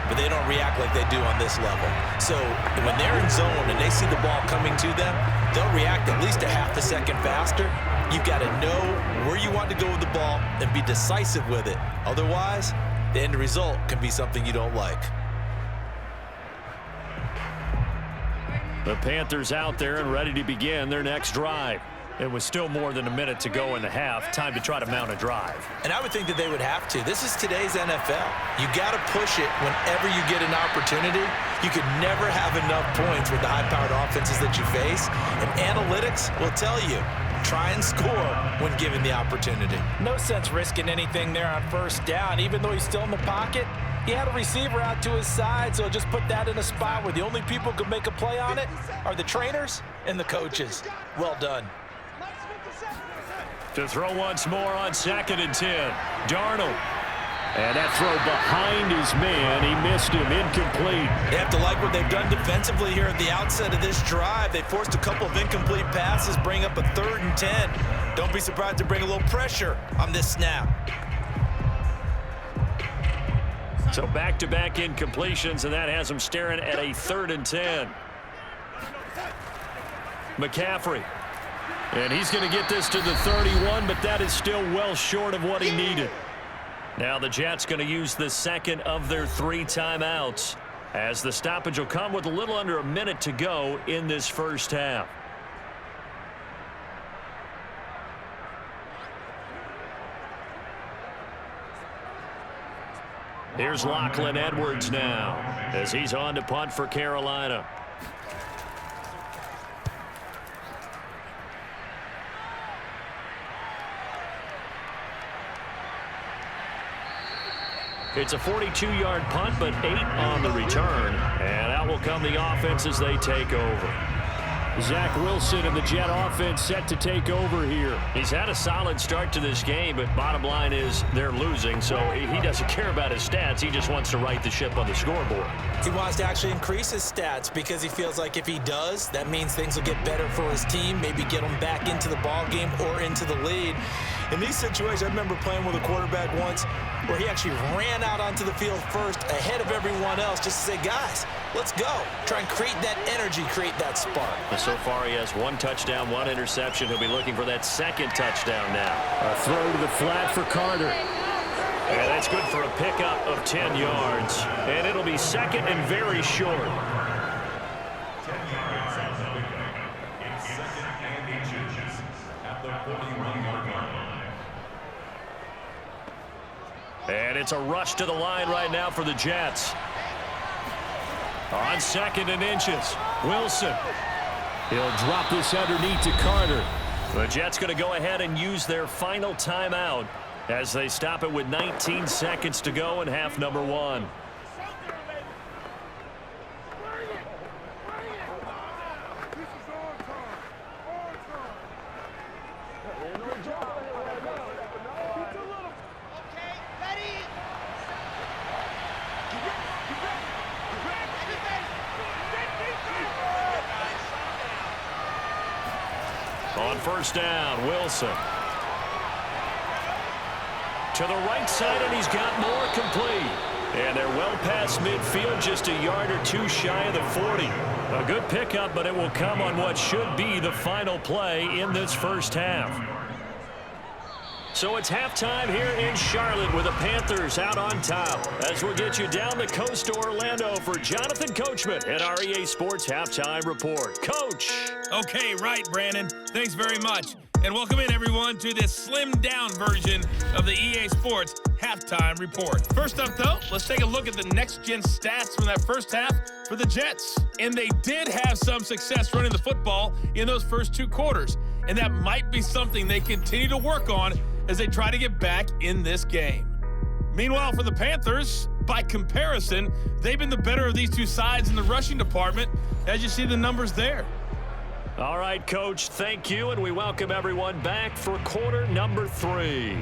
but they don't react like they do on this level. So when they're in zone and they see the ball coming to them, they'll react at least a half a second faster. You've got to know where you want to go with the ball and be decisive with it. Otherwise, the end result can be something you don't like. The Panthers out there and ready to begin their next drive. It was still more than a minute to go in the half. Time to try to mount a drive. And I would think that they would have to. This is today's NFL. You got to push it whenever you get an opportunity. You could never have enough points with the high-powered offenses that you face. And analytics will tell you, try and score when given the opportunity. No sense risking anything there on first down. Even though he's still in the pocket, he had a receiver out to his side, so just put that in a spot where the only people who can make a play on it are the trainers and the coaches. Well done. To throw once more on 2nd and 10. Darnold. And that throw behind his man. He missed him. Incomplete. They have to like what they've done defensively here at the outset of this drive. They forced a couple of incomplete passes, bring up a 3rd and 10. Don't be surprised to bring a little pressure on this snap. So back-to-back incompletions, and that has them staring at a 3rd and 10. McCaffrey. And he's going to get this to the 31, but that is still well short of what he needed. Now the Jets going to use the second of their 3 timeouts, as the stoppage will come with a little under a minute to go in this first half. Here's Lachlan Edwards now, as he's on to punt for Carolina. It's a 42-yard punt, but 8 on the return. And out will come the offense as they take over. Zach Wilson and the Jet offense set to take over here. He's had a solid start to this game, but bottom line is they're losing, so he doesn't care about his stats. He just wants to right the ship on the scoreboard. He wants to actually increase his stats because he feels like if he does, that means things will get better for his team, maybe get him back into the ball game or into the lead. In these situations, I remember playing with a quarterback once where he actually ran out onto the field first ahead of everyone else just to say, guys, let's go. Try and create that energy, create that spark. So far, he has 1 touchdown, 1 interception. He'll be looking for that 2nd touchdown now. A throw to the flat for Carter. And that's good for a pickup of 10 yards. And it'll be 2nd and very short. And it's a rush to the line right now for the Jets. On 2nd and inches, Wilson. He'll drop this underneath to Carter. The Jets going to go ahead and use their final timeout as they stop it with 19 seconds to go in half number 1. On first down, Wilson. To the right side, and he's got more complete. And they're well past midfield, just a yard or two shy of the 40. A good pickup, but it will come on what should be the final play in this first half. So it's halftime here in Charlotte with the Panthers out on top. As we'll get you down the coast to Orlando for Jonathan Coachman at our EA Sports Halftime Report. Coach. Okay, right, Brandon. Thanks very much. And welcome in, everyone, to this slimmed-down version of the EA Sports Halftime Report. First up, though, let's take a look at the next-gen stats from that first half for the Jets. And they did have some success running the football in those first two quarters. And that might be something they continue to work on as they try to get back in this game. Meanwhile, for the Panthers, by comparison, they've been the better of these two sides in the rushing department, as you see the numbers there. All right, Coach, thank you, and we welcome everyone back for quarter number 3.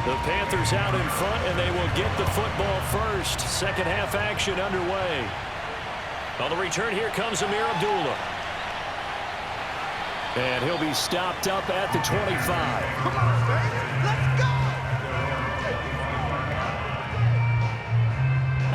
The Panthers out in front, and they will get the football first. Second half action underway. On the return, here comes Amir Abdullah. And he'll be stopped up at the 25. Come on, baby. Let's go.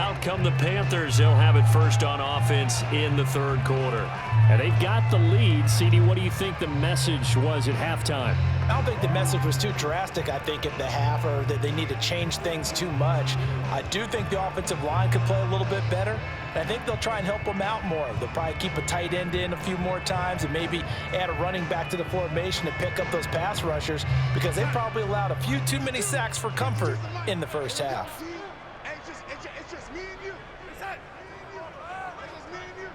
Out come the Panthers. They'll have it first on offense in the third quarter. And they've got the lead. CD, what do you think the message was at halftime? I don't think the message was too drastic, I think, at the half, or that they need to change things too much. I do think the offensive line could play a little bit better. And I think they'll try and help them out more. They'll probably keep a tight end in a few more times and maybe add a running back to the formation to pick up those pass rushers, because they probably allowed a few too many sacks for comfort in the first half. It's just me and you. It's just me and you.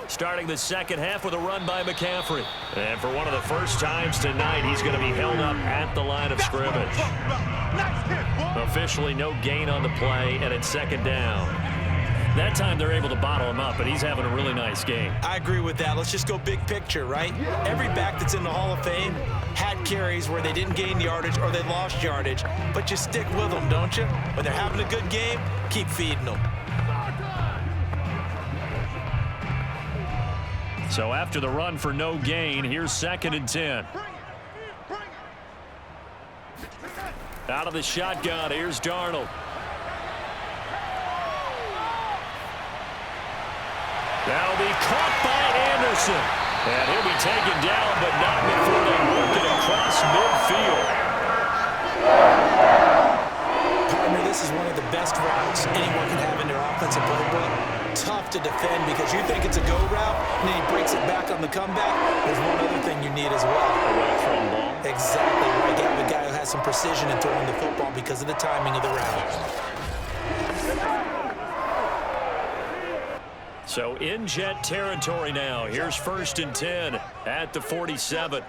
Starting the second half with a run by McCaffrey. And for one of the first times tonight, he's going to be held up at the line of scrimmage. Officially no gain on the play, and it's second down. That time they're able to bottle him up, but he's having a really nice game. I agree with that. Let's just go big picture, right? Every back that's in the Hall of Fame had carries where they didn't gain yardage or they lost yardage, but you stick with them, don't you? When they're having a good game, keep feeding them. So after the run for no gain, here's 2nd and 10. Out of the shotgun, here's Darnold. That'll be caught by Anderson. And he'll be taken down, but not before they work it across midfield. Partner, this is one of the best routes anyone can have in their offensive playbook. Tough to defend because you think it's a go route, and then he breaks it back on the comeback. There's one other thing you need as well. A well-thrown ball. Exactly right. You have a guy who has some precision in throwing the football because of the timing of the route. So in Jet territory now. Here's 1st and 10 at the 47.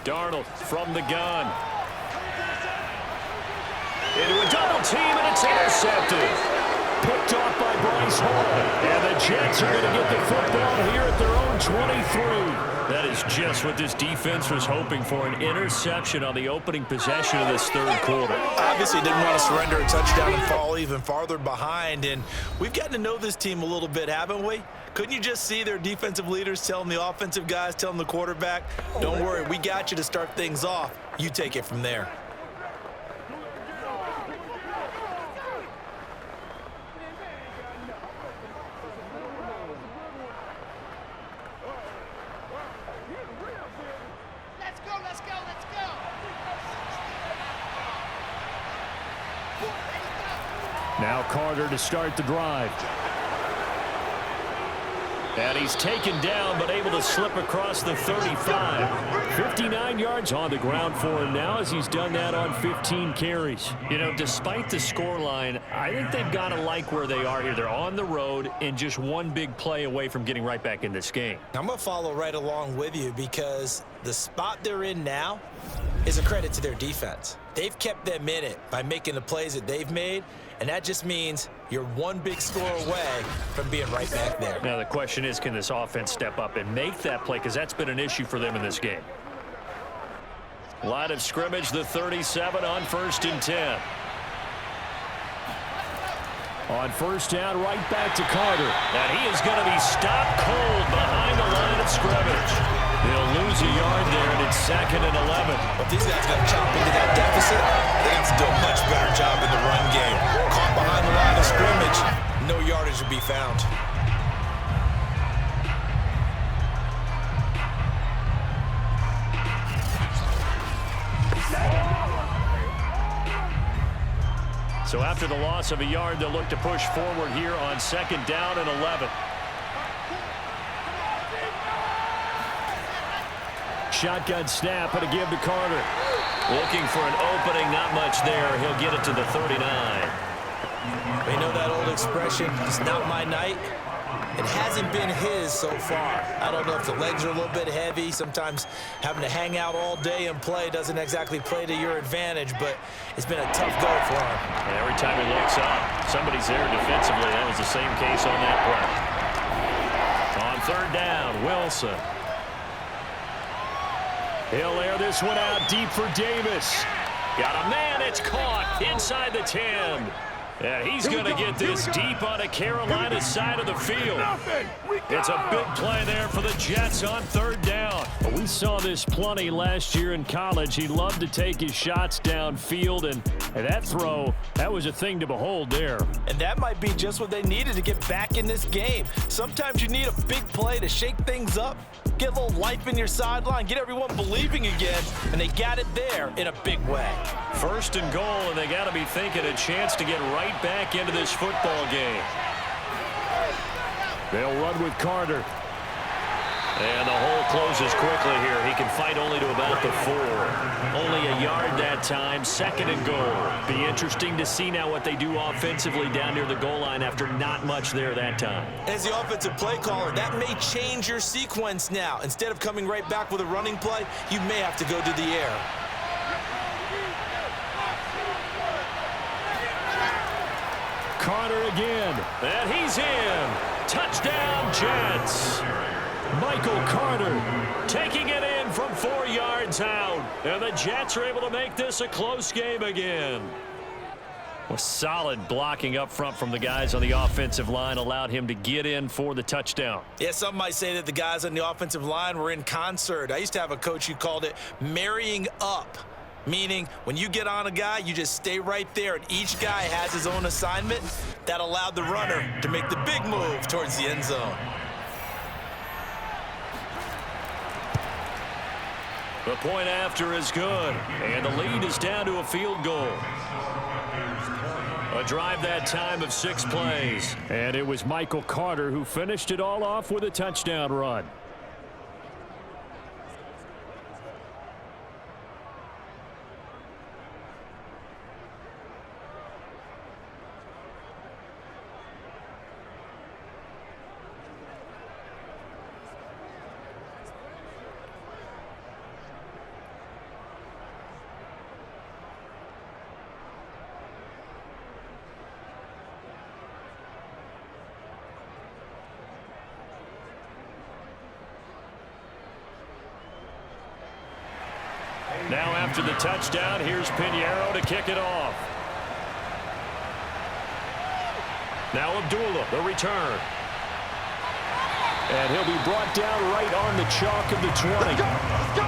Darnold from the gun. Into a double team, and it's intercepted. Picked off by Bryce Hall. And the Jets are going to get the football here at their own 23. That is just what this defense was hoping for, an interception on the opening possession of this third quarter. Obviously didn't want to surrender a touchdown and fall even farther behind. And we've gotten to know this team a little bit, haven't we? Couldn't you just see their defensive leaders telling the offensive guys, telling the quarterback, don't worry, we got you to start things off. You take it from there. Now Carter to start the drive. And he's taken down, but able to slip across the 35. 59 yards on the ground for him now as he's done that on 15 carries. You know, despite the scoreline, I think they've got to like where they are here. They're on the road and just one big play away from getting right back in this game. I'm going to follow right along with you because the spot they're in now is a credit to their defense. They've kept them in it by making the plays that they've made, and that just means you're one big score away from being right back there. Now the question is, can this offense step up and make that play, because that's been an issue for them in this game. Line of scrimmage, the 37 on 1st and 10. On first down, right back to Carter. And he is going to be stopped cold behind the line of scrimmage. They'll lose a yard there, and it's 2nd and 11. But these guys got to chop into that deficit. They have to do a much better job in the run game. Caught behind the line of scrimmage, no yardage to be found. So after the loss of a yard, they'll look to push forward here on 2nd down and 11. Shotgun snap and a give to Carter. Looking for an opening, not much there. He'll get it to the 39. You know that old expression, it's not my night? It hasn't been his so far. I don't know if the legs are a little bit heavy. Sometimes having to hang out all day and play doesn't exactly play to your advantage, but it's been a tough go for him. And every time he looks up, somebody's there defensively. That was the same case on that play. On 3rd down, Wilson. He'll air this one out deep for Davis. Got a man, it's caught inside the 10. And he's going to get this deep on the Carolina side of the field. It's a big play there for the Jets on 3rd down. We saw this plenty last year in college. He loved to take his shots downfield, and that throw, that was a thing to behold there. And that might be just what they needed to get back in this game. Sometimes you need a big play to shake things up, get a little life in your sideline, get everyone believing again, and they got it there in a big way. 1st and goal, and they got to be thinking a chance to get right back into this football game. They'll run with Carter. And the hole closes quickly here. He can fight only to about the 4. Only a yard that time, 2nd and goal. Be interesting to see now what they do offensively down near the goal line after not much there that time. As the offensive play caller, that may change your sequence now. Instead of coming right back with a running play, you may have to go to the air. Carter again, and he's in. Touchdown, Jets. Michael Carter taking it in from 4 yards out. And the Jets are able to make this a close game again. Well, solid blocking up front from the guys on the offensive line allowed him to get in for the touchdown. Yeah, some might say that the guys on the offensive line were in concert. I used to have a coach who called it marrying up. Meaning, when you get on a guy, you just stay right there, and each guy has his own assignment. That allowed the runner to make the big move towards the end zone. The point after is good, and the lead is down to a field goal. A drive that time of 6 plays. And it was Michael Carter who finished it all off with a touchdown run. Now after the touchdown, here's Pinheiro to kick it off. Now Abdullah, the return. And he'll be brought down right on the chalk of the 20. Let's go.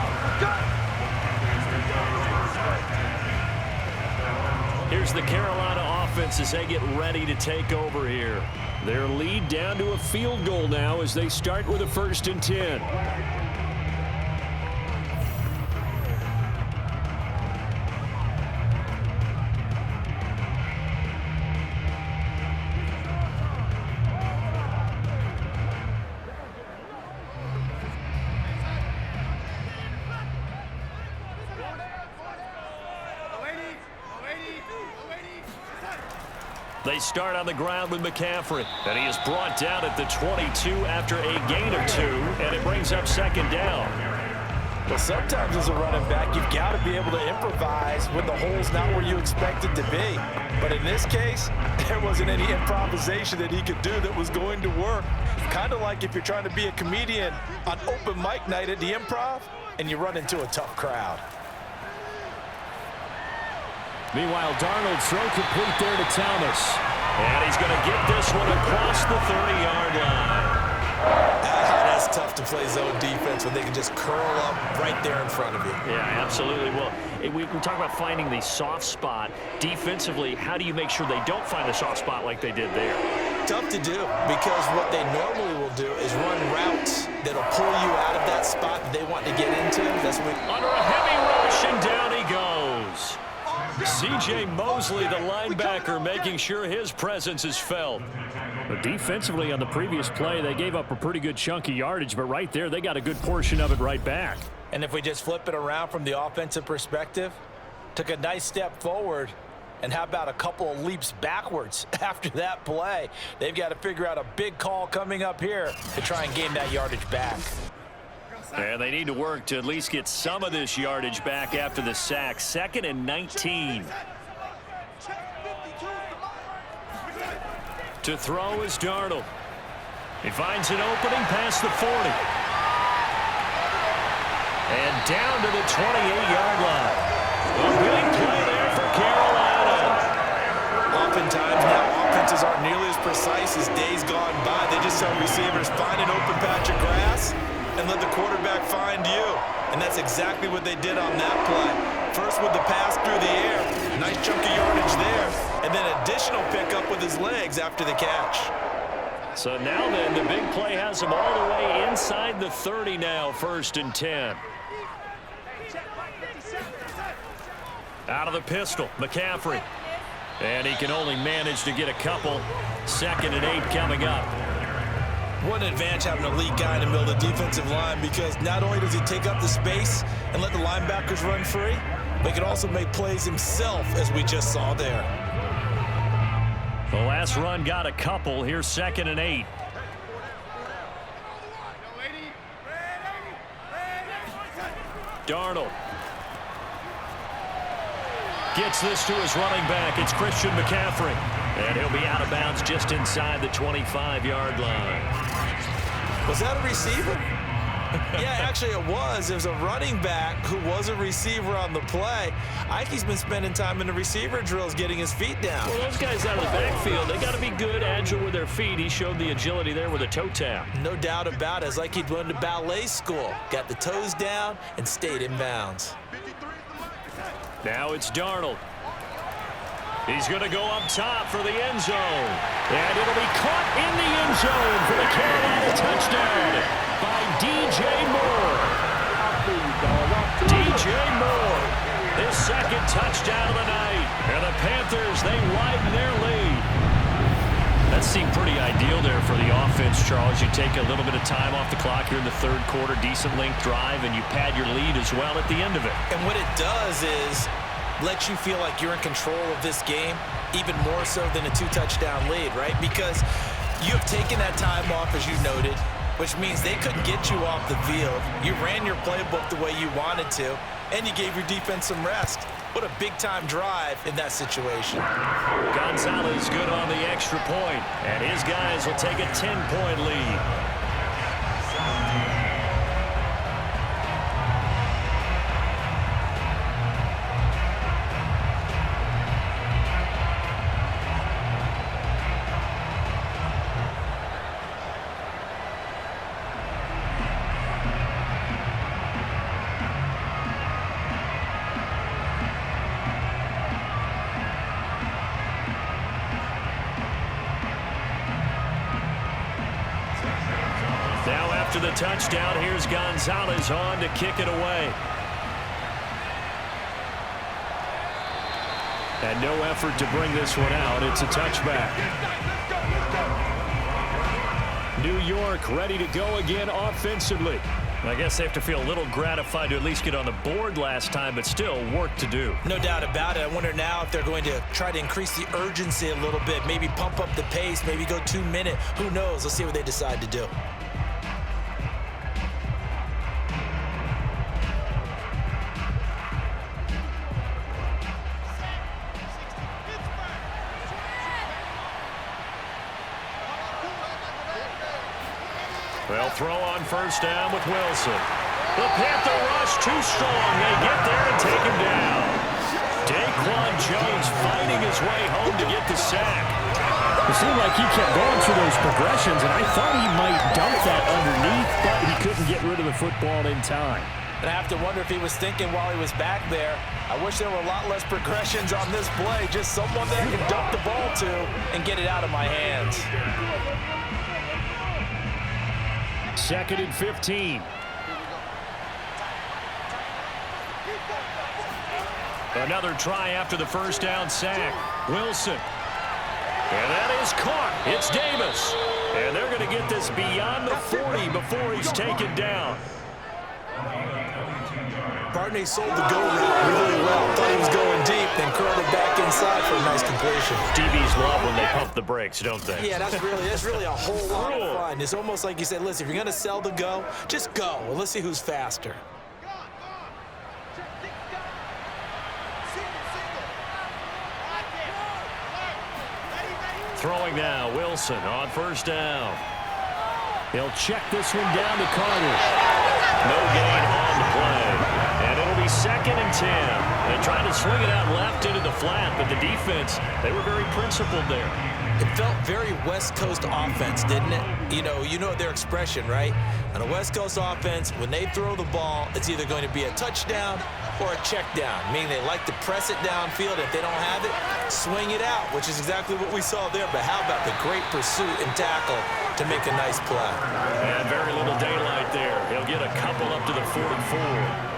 Here's the Carolina offense as they get ready to take over here. Their lead down to a field goal now as they start with a 1st and 10. They start on the ground with McCaffrey. And he is brought down at the 22 after a gain of 2. And it brings up second down. Well, sometimes as a running back, you've got to be able to improvise when the hole's not where you expect it to be. But in this case, there wasn't any improvisation that he could do that was going to work. Kind of like if you're trying to be a comedian on open mic night at the Improv and you run into a tough crowd. Meanwhile, Darnold throw complete there to Thomas. And he's going to get this one across the 30-yard line. That's tough to play zone defense when they can just curl up right there in front of you. Yeah, absolutely. Well, we can talk about finding the soft spot. Defensively, how do you make sure they don't find the soft spot like they did there? Tough to do, because what they normally will do is run routes that'll pull you out of that spot that they want to get into. That's when under a heavy rush, and down he goes. C.J. Mosley, the linebacker, making sure his presence is felt. But defensively on the previous play, they gave up a pretty good chunk of yardage, but right there, they got a good portion of it right back. And if we just flip it around from the offensive perspective, took a nice step forward, and how about a couple of leaps backwards after that play? They've got to figure out a big call coming up here to try and gain that yardage back. And they need to work to at least get some of this yardage back after the sack. 2nd and 19. To throw is Darnold. He finds an opening past the 40. And down to the 28-yard line. A big play there for Carolina. Oftentimes now offenses aren't nearly as precise as days gone by. They just tell receivers, find an open patch of grass and let the quarterback find you. And that's exactly what they did on that play. First with the pass through the air, nice chunk of yardage there, and then additional pickup with his legs after the catch. So now then, the big play has him all the way inside the 30 now, 1st and 10. Out of the pistol, McCaffrey. And he can only manage to get a couple. 2nd and 8 coming up. What an advantage having an elite guy in the middle of the defensive line, because not only does he take up the space and let the linebackers run free, but he can also make plays himself, as we just saw there. The last run got a couple. Here's 2nd and 8. Darnold gets this to his running back. It's Christian McCaffrey. And he'll be out of bounds just inside the 25-yard line. Was that a receiver? Yeah, actually it was. There's a running back who was a receiver on the play. Ike's been spending time in the receiver drills getting his feet down. Well, those guys out of the backfield, they got to be good, agile with their feet. He showed the agility there with a toe tap. No doubt about it. It's like he'd went to ballet school. Got the toes down and stayed in bounds. Now it's Darnold. He's going to go up top for the end zone. And it'll be caught in the end zone for the Carolina touchdown by DJ Moore. DJ Moore, his 2nd touchdown of the night. And the Panthers, they widen their lead. That seemed pretty ideal there for the offense, Charles. You take a little bit of time off the clock here in the 3rd quarter, decent length drive, and you pad your lead as well at the end of it. And what it does is let you feel like you're in control of this game, even more so than a 2-touchdown lead, right? Because you have taken that time off, as you noted, which means they couldn't get you off the field. You ran your playbook the way you wanted to, and you gave your defense some rest. What a big-time drive in that situation. Gonzalez good on the extra point, and his guys will take a 10-point lead. After the touchdown, here's Gonzalez on to kick it away. And no effort to bring this one out. It's a touchback. New York ready to go again offensively. I guess they have to feel a little gratified to at least get on the board last time, but still work to do. No doubt about it. I wonder now if they're going to try to increase the urgency a little bit, maybe pump up the pace, maybe go 2-minute. Who knows? Let's see what they decide to do. Well, throw on first down with Wilson. The Panther rush too strong. They get there and take him down. Daquan Jones fighting his way home to get the sack. It seemed like he kept going through those progressions, and I thought he might dump that underneath, but he couldn't get rid of the football in time. And I have to wonder if he was thinking while he was back there, I wish there were a lot less progressions on this play, just someone that I can dump the ball to and get it out of my hands. 2nd and 15. Another try after the first down sack. Wilson. And that is caught. It's Davis. And they're going to get this beyond the 40 before he's taken down. Barney sold the go route really well. Thought he was going deep, then curled it back inside for a nice completion. DBs love when they pump the brakes, don't they? Yeah, that's really a whole lot of fun. It's almost like you said, listen, if you're going to sell the go, just go. Well, let's see who's faster. Throwing now, Wilson on first down. He'll check this one down to Carter. No gain on the play. And it'll be 2nd and 10. They tried to swing it out left into the flat, but the defense, they were very principled there. It felt very West Coast offense, didn't it? You know their expression, right? On a West Coast offense, when they throw the ball, it's either going to be a touchdown or a check down, meaning they like to press it downfield. If they don't have it, swing it out, which is exactly what we saw there. But how about the great pursuit and tackle to make a nice play? And very little daylight there. He'll get a couple up to the 44.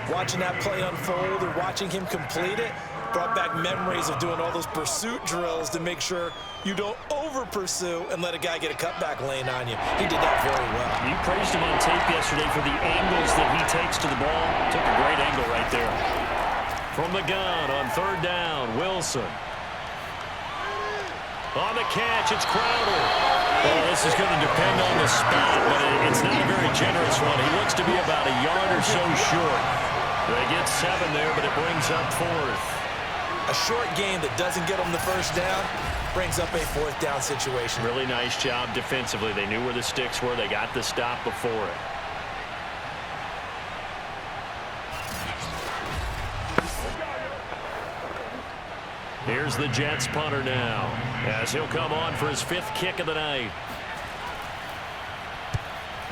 Watching that play unfold and watching him complete it brought back memories of doing all those pursuit drills to make sure you don't over-pursue and let a guy get a cutback lane on you. He did that very well. You praised him on tape yesterday for the angles that he takes to the ball. Took a great angle right there. From the gun on 3rd down, Wilson. On the catch, it's Crowder. Well, this is going to depend on the spot, but it's not a very generous one. He looks to be about a yard or so short. They get 7 there, but it brings up 4th. A short game that doesn't get them the first down brings up a 4th down situation. Really nice job defensively. They knew where the sticks were. They got the stop before it. Here's the Jets punter now, as he'll come on for his 5th kick of the night.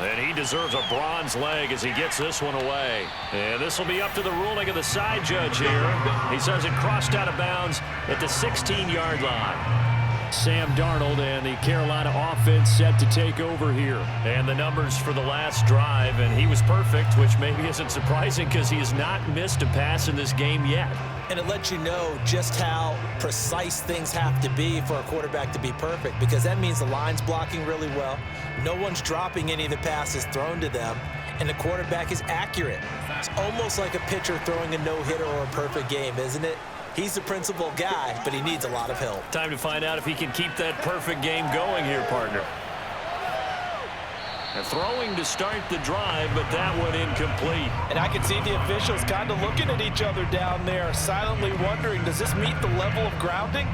And he deserves a bronze leg as he gets this one away. And this will be up to the ruling of the side judge here. He says it crossed out of bounds at the 16-yard line. Sam Darnold and the Carolina offense set to take over here. And the numbers for the last drive, and he was perfect, which maybe isn't surprising because he has not missed a pass in this game yet. And it lets you know just how precise things have to be for a quarterback to be perfect, because that means the line's blocking really well. No one's dropping any of the passes thrown to them, and the quarterback is accurate. It's almost like a pitcher throwing a no-hitter or a perfect game, isn't it? He's the principal guy, but he needs a lot of help. Time to find out if he can keep that perfect game going here, partner. And throwing to start the drive, but that one incomplete. And I can see the officials kind of looking at each other down there, silently wondering, does this meet the level of grounding?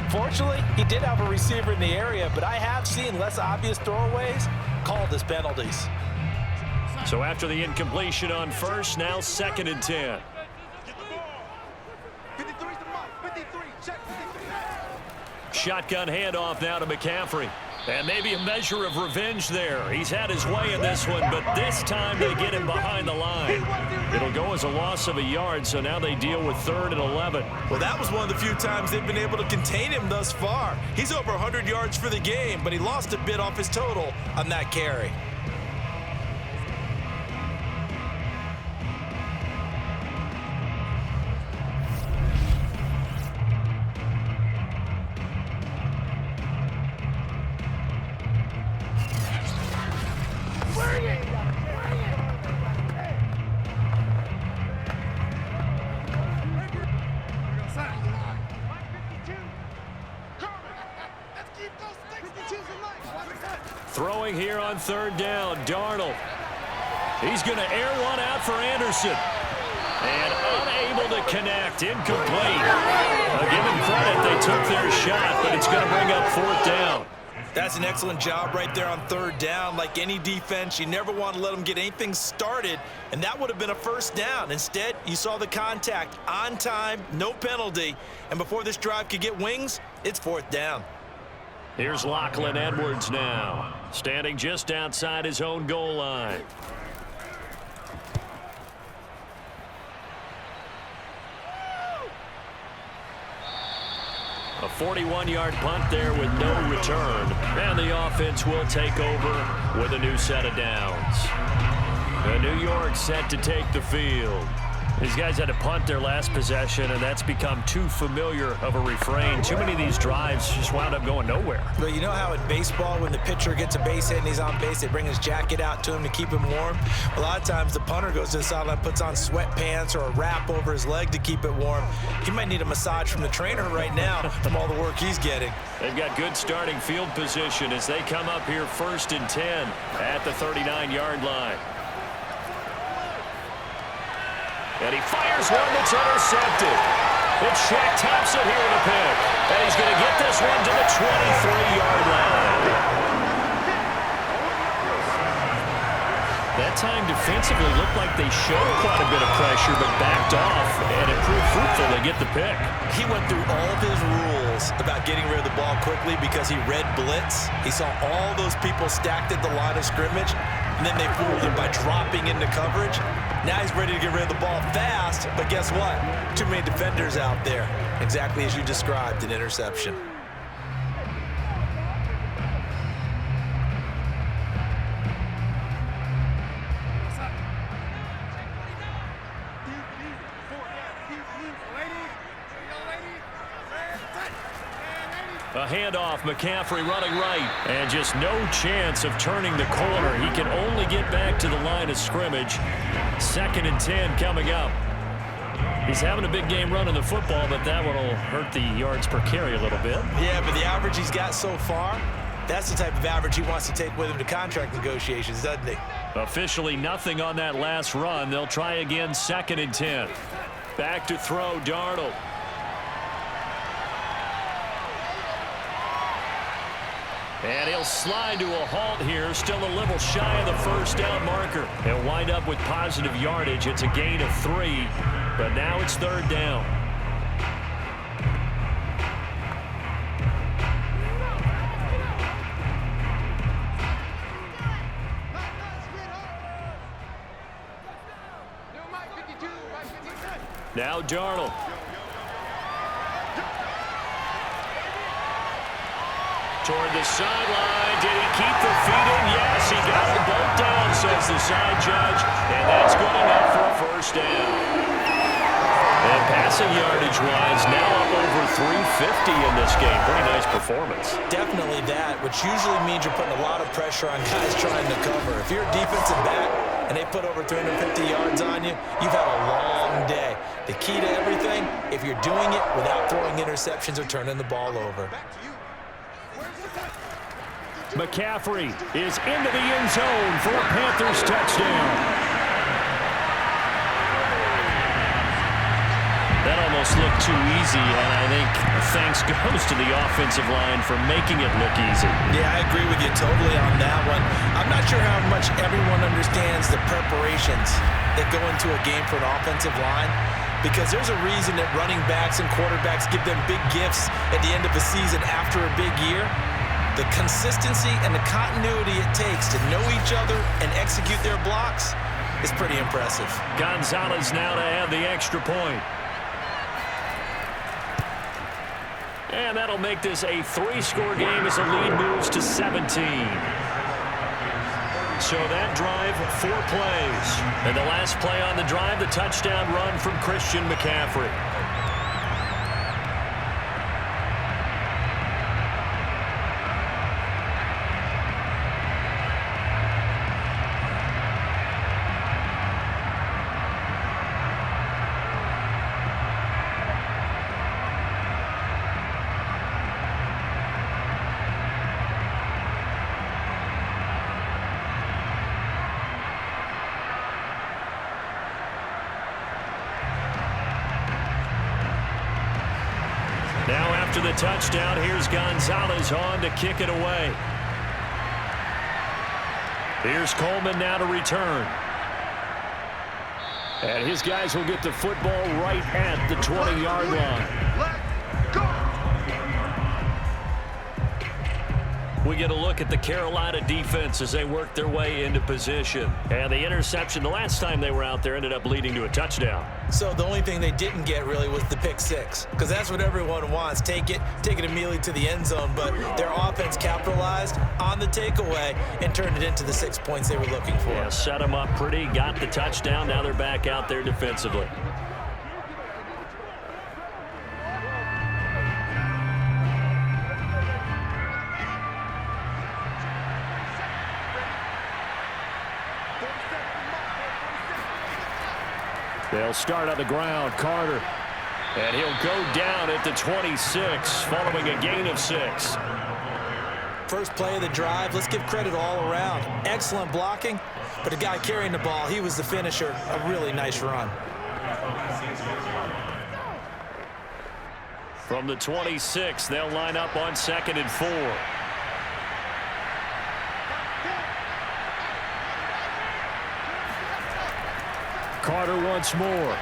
Fortunately, he did have a receiver in the area, but I have seen less obvious throwaways called as penalties. So after the incompletion on first, now 2nd and 10. 53's the mark. 53. Check 53. Shotgun handoff now to McCaffrey. And maybe a measure of revenge there. He's had his way in this one, but this time they get him behind the line. It'll go as a loss of a yard, so now they deal with 3rd and 11. Well, that was one of the few times they've been able to contain him thus far. He's over 100 yards for the game, but he lost a bit off his total on that carry. Throwing here on third down, Darnold. He's going to air one out for Anderson. And unable to connect, incomplete. Give him credit, they took their shot, but it's going to bring up fourth down. That's an excellent job right there on third down. Like any defense, you never want to let them get anything started, and that would have been a first down. Instead, you saw the contact on time, no penalty, and before this drive could get wings, it's fourth down. Here's Lachlan Edwards now, standing just outside his own goal line. A 41-yard punt there with no return. And the offense will take over with a new set of downs. New York set to take the field. These guys had to punt their last possession, and that's become too familiar of a refrain. Too many of these drives just wound up going nowhere. But you know how in baseball, when the pitcher gets a base hit and he's on base, they bring his jacket out to him to keep him warm? A lot of times the punter goes to the sideline, puts on sweatpants or a wrap over his leg to keep it warm. He might need a massage from the trainer right now from all the work he's getting. They've got good starting field position as they come up here 1st and 10 at the 39-yard line. And he fires one that's intercepted. It's Shaq Thompson here to pick. And he's going to get this one to the 23-yard line. That time defensively looked like they showed quite a bit of pressure but backed off, and it proved fruitful to get the pick. He went through all of his rules about getting rid of the ball quickly because he read blitz. He saw all those people stacked at the line of scrimmage, and then they fooled him by dropping into coverage. Now he's ready to get rid of the ball fast, but guess what? Too many defenders out there. Exactly as you described, an interception. A handoff, McCaffrey running right, and just no chance of turning the corner. He can only get back to the line of scrimmage. 2nd and 10 coming up. He's having a big game running the football, but that one will hurt the yards per carry a little bit. Yeah, but the average he's got so far, that's the type of average he wants to take with him to contract negotiations, doesn't he? Officially nothing on that last run. They'll try again 2nd and 10. Back to throw, Darnold. And he'll slide to a halt here, still a little shy of the first down marker. He'll wind up with positive yardage. It's a gain of 3, but now it's 3rd down. Now Darnold. Toward the sideline. Did he keep the feet in? Yes, he got them both down, says the side judge. And that's good enough for a first down. And passing yardage-wise, now up over 350 in this game. Pretty nice performance. Definitely that, which usually means you're putting a lot of pressure on guys trying to cover. If you're a defensive back and they put over 350 yards on you, you've had a long day. The key to everything, if you're doing it without throwing interceptions or turning the ball over. McCaffrey is into the end zone for a Panthers touchdown. That almost looked too easy, and I think thanks goes to the offensive line for making it look easy. Yeah, I agree with you totally on that one. I'm not sure how much everyone understands the preparations that go into a game for an offensive line, because there's a reason that running backs and quarterbacks give them big gifts at the end of the season after a big year. The consistency and the continuity it takes to know each other and execute their blocks is pretty impressive. Gonzalez now to add the extra point. And that'll make this a 3-score game as the lead moves to 17. So that drive, 4 plays. And the last play on the drive, the touchdown run from Christian McCaffrey. after the touchdown. Here's Gonzalez on to kick it away. Here's Coleman now to return. And his guys will get the football right at the 20-yard line. Let's go. We get a look at the Carolina defense as they work their way into position. And the interception the last time they were out there ended up leading to a touchdown. So the only thing they didn't get really was the pick six, because that's what everyone wants. Take it immediately to the end zone, but their offense capitalized on the takeaway and turned it into the 6 points they were looking for. Yeah, set them up pretty, got the touchdown. Now they're back out there defensively. They'll start on the ground. Carter. And he'll go down at the 26 following a gain of 6. First play of the drive, let's give credit all around. Excellent blocking, but the guy carrying the ball, he was the finisher. A really nice run. From the 26, they'll line up on 2nd and 4. Carter once more.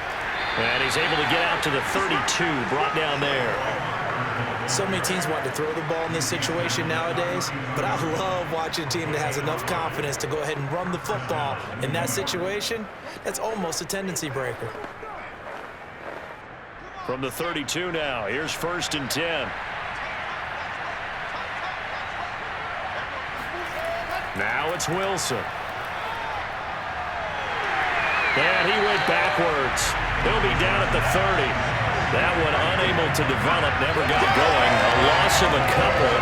And he's able to get out to the 32, brought down there. So many teams want to throw the ball in this situation nowadays, but I love watching a team that has enough confidence to go ahead and run the football in that situation. That's almost a tendency breaker. From the 32 now, here's 1st and 10. Now it's Wilson. And he went backwards. He'll be down at the 30. That one unable to develop, never got going. A loss of a couple,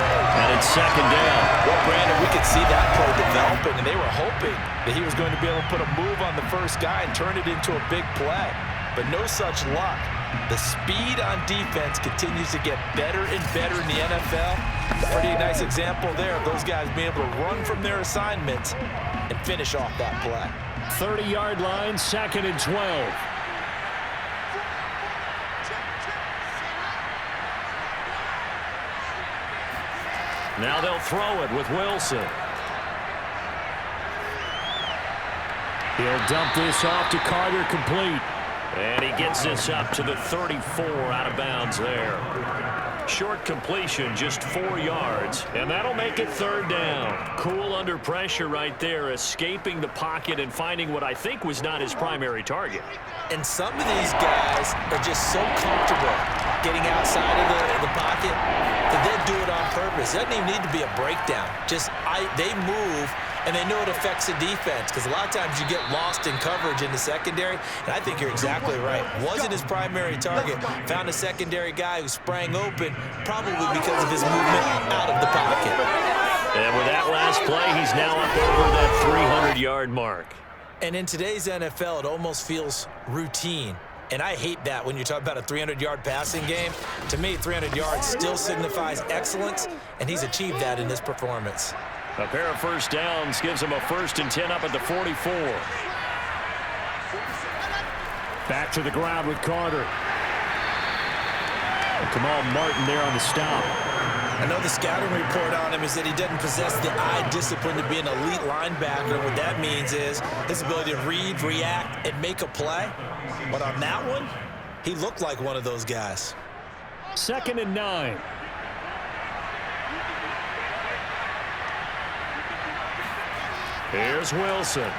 and it's 2nd down. Well, Brandon, we could see that play developing, and they were hoping that he was going to be able to put a move on the first guy and turn it into a big play. But no such luck. The speed on defense continues to get better and better in the NFL. Pretty nice example there of those guys being able to run from their assignments and finish off that play. 30-yard line, 2nd and 12. Now they'll throw it with Wilson. He'll dump this off to Carter, complete. And he gets this up to the 34, out of bounds there. Short completion, just 4 yards, and that'll make it 3rd down. Cool under pressure right there, escaping the pocket and finding what I think was not his primary target. And some of these guys are just so comfortable getting outside of the pocket that they'll do it on purpose. It doesn't even need to be a breakdown. They move, and they know it affects the defense, because a lot of times you get lost in coverage in the secondary, and I think you're exactly right. Wasn't his primary target. Found a secondary guy who sprang open, probably because of his movement out of the pocket. And with that last play, he's now up over that 300-yard mark. And in today's NFL, it almost feels routine. And I hate that when you talk about a 300-yard passing game. To me, 300 yards still signifies excellence, and he's achieved that in this performance. A pair of first downs gives him a 1st and 10 up at the 44. Back to the ground with Carter. Kamal Martin there on the stop. I know the scouting report on him is that he doesn't possess the eye discipline to be an elite linebacker. What that means is his ability to read, react, and make a play. But on that one, he looked like one of those guys. 2nd and 9. Here's Wilson.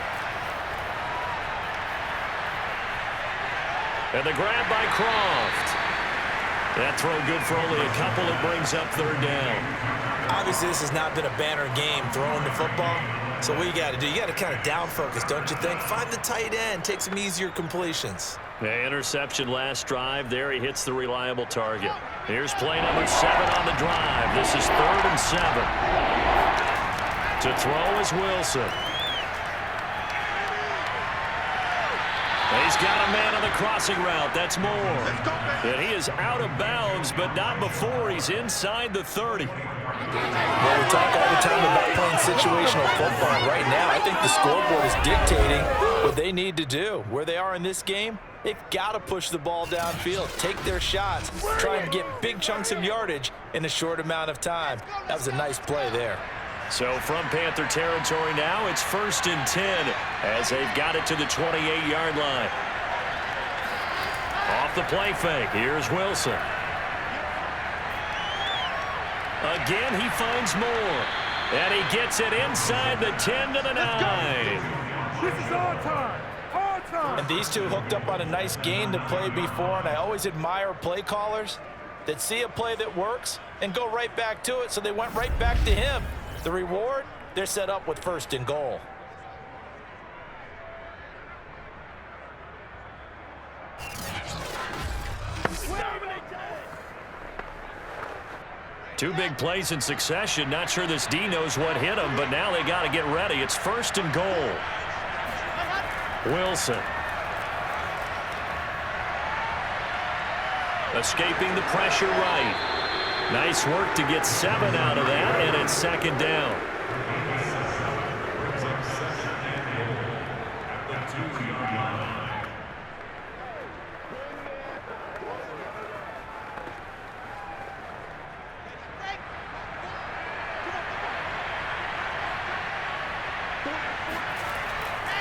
And the grab by Croft. That throw good for only a couple. It brings up 3rd down. Obviously, this has not been a banner game throwing the football. So what you got to do, you got to kind of down focus, don't you think? Find the tight end, take some easier completions. The interception last drive. There he hits the reliable target. Here's play number 7 on the drive. This is 3rd and 7. To throw is Wilson. He's got a man on the crossing route. That's Moore. And he is out of bounds, but not before he's inside the 30. Well, we talk all the time about playing situational football. Right now, I think the scoreboard is dictating what they need to do. Where they are in this game, they've got to push the ball downfield, take their shots, try and get big chunks of yardage in a short amount of time. That was a nice play there. So from Panther territory now, it's 1st and 10 as they've got it to the 28-yard line. Off the play fake, here's Wilson. Again, he finds Moore. And he gets it inside the 10 to the 9. This is our time. Our time. And these two hooked up on a nice gain to play before, and I always admire play callers that see a play that works and go right back to it, so they went right back to him. The reward, they're set up with 1st and goal. Two big plays in succession. Not sure this D knows what hit him, but now they got to get ready. It's 1st and goal. Wilson. Escaping the pressure right. Nice work to get 7 out of that, and it's 2nd down.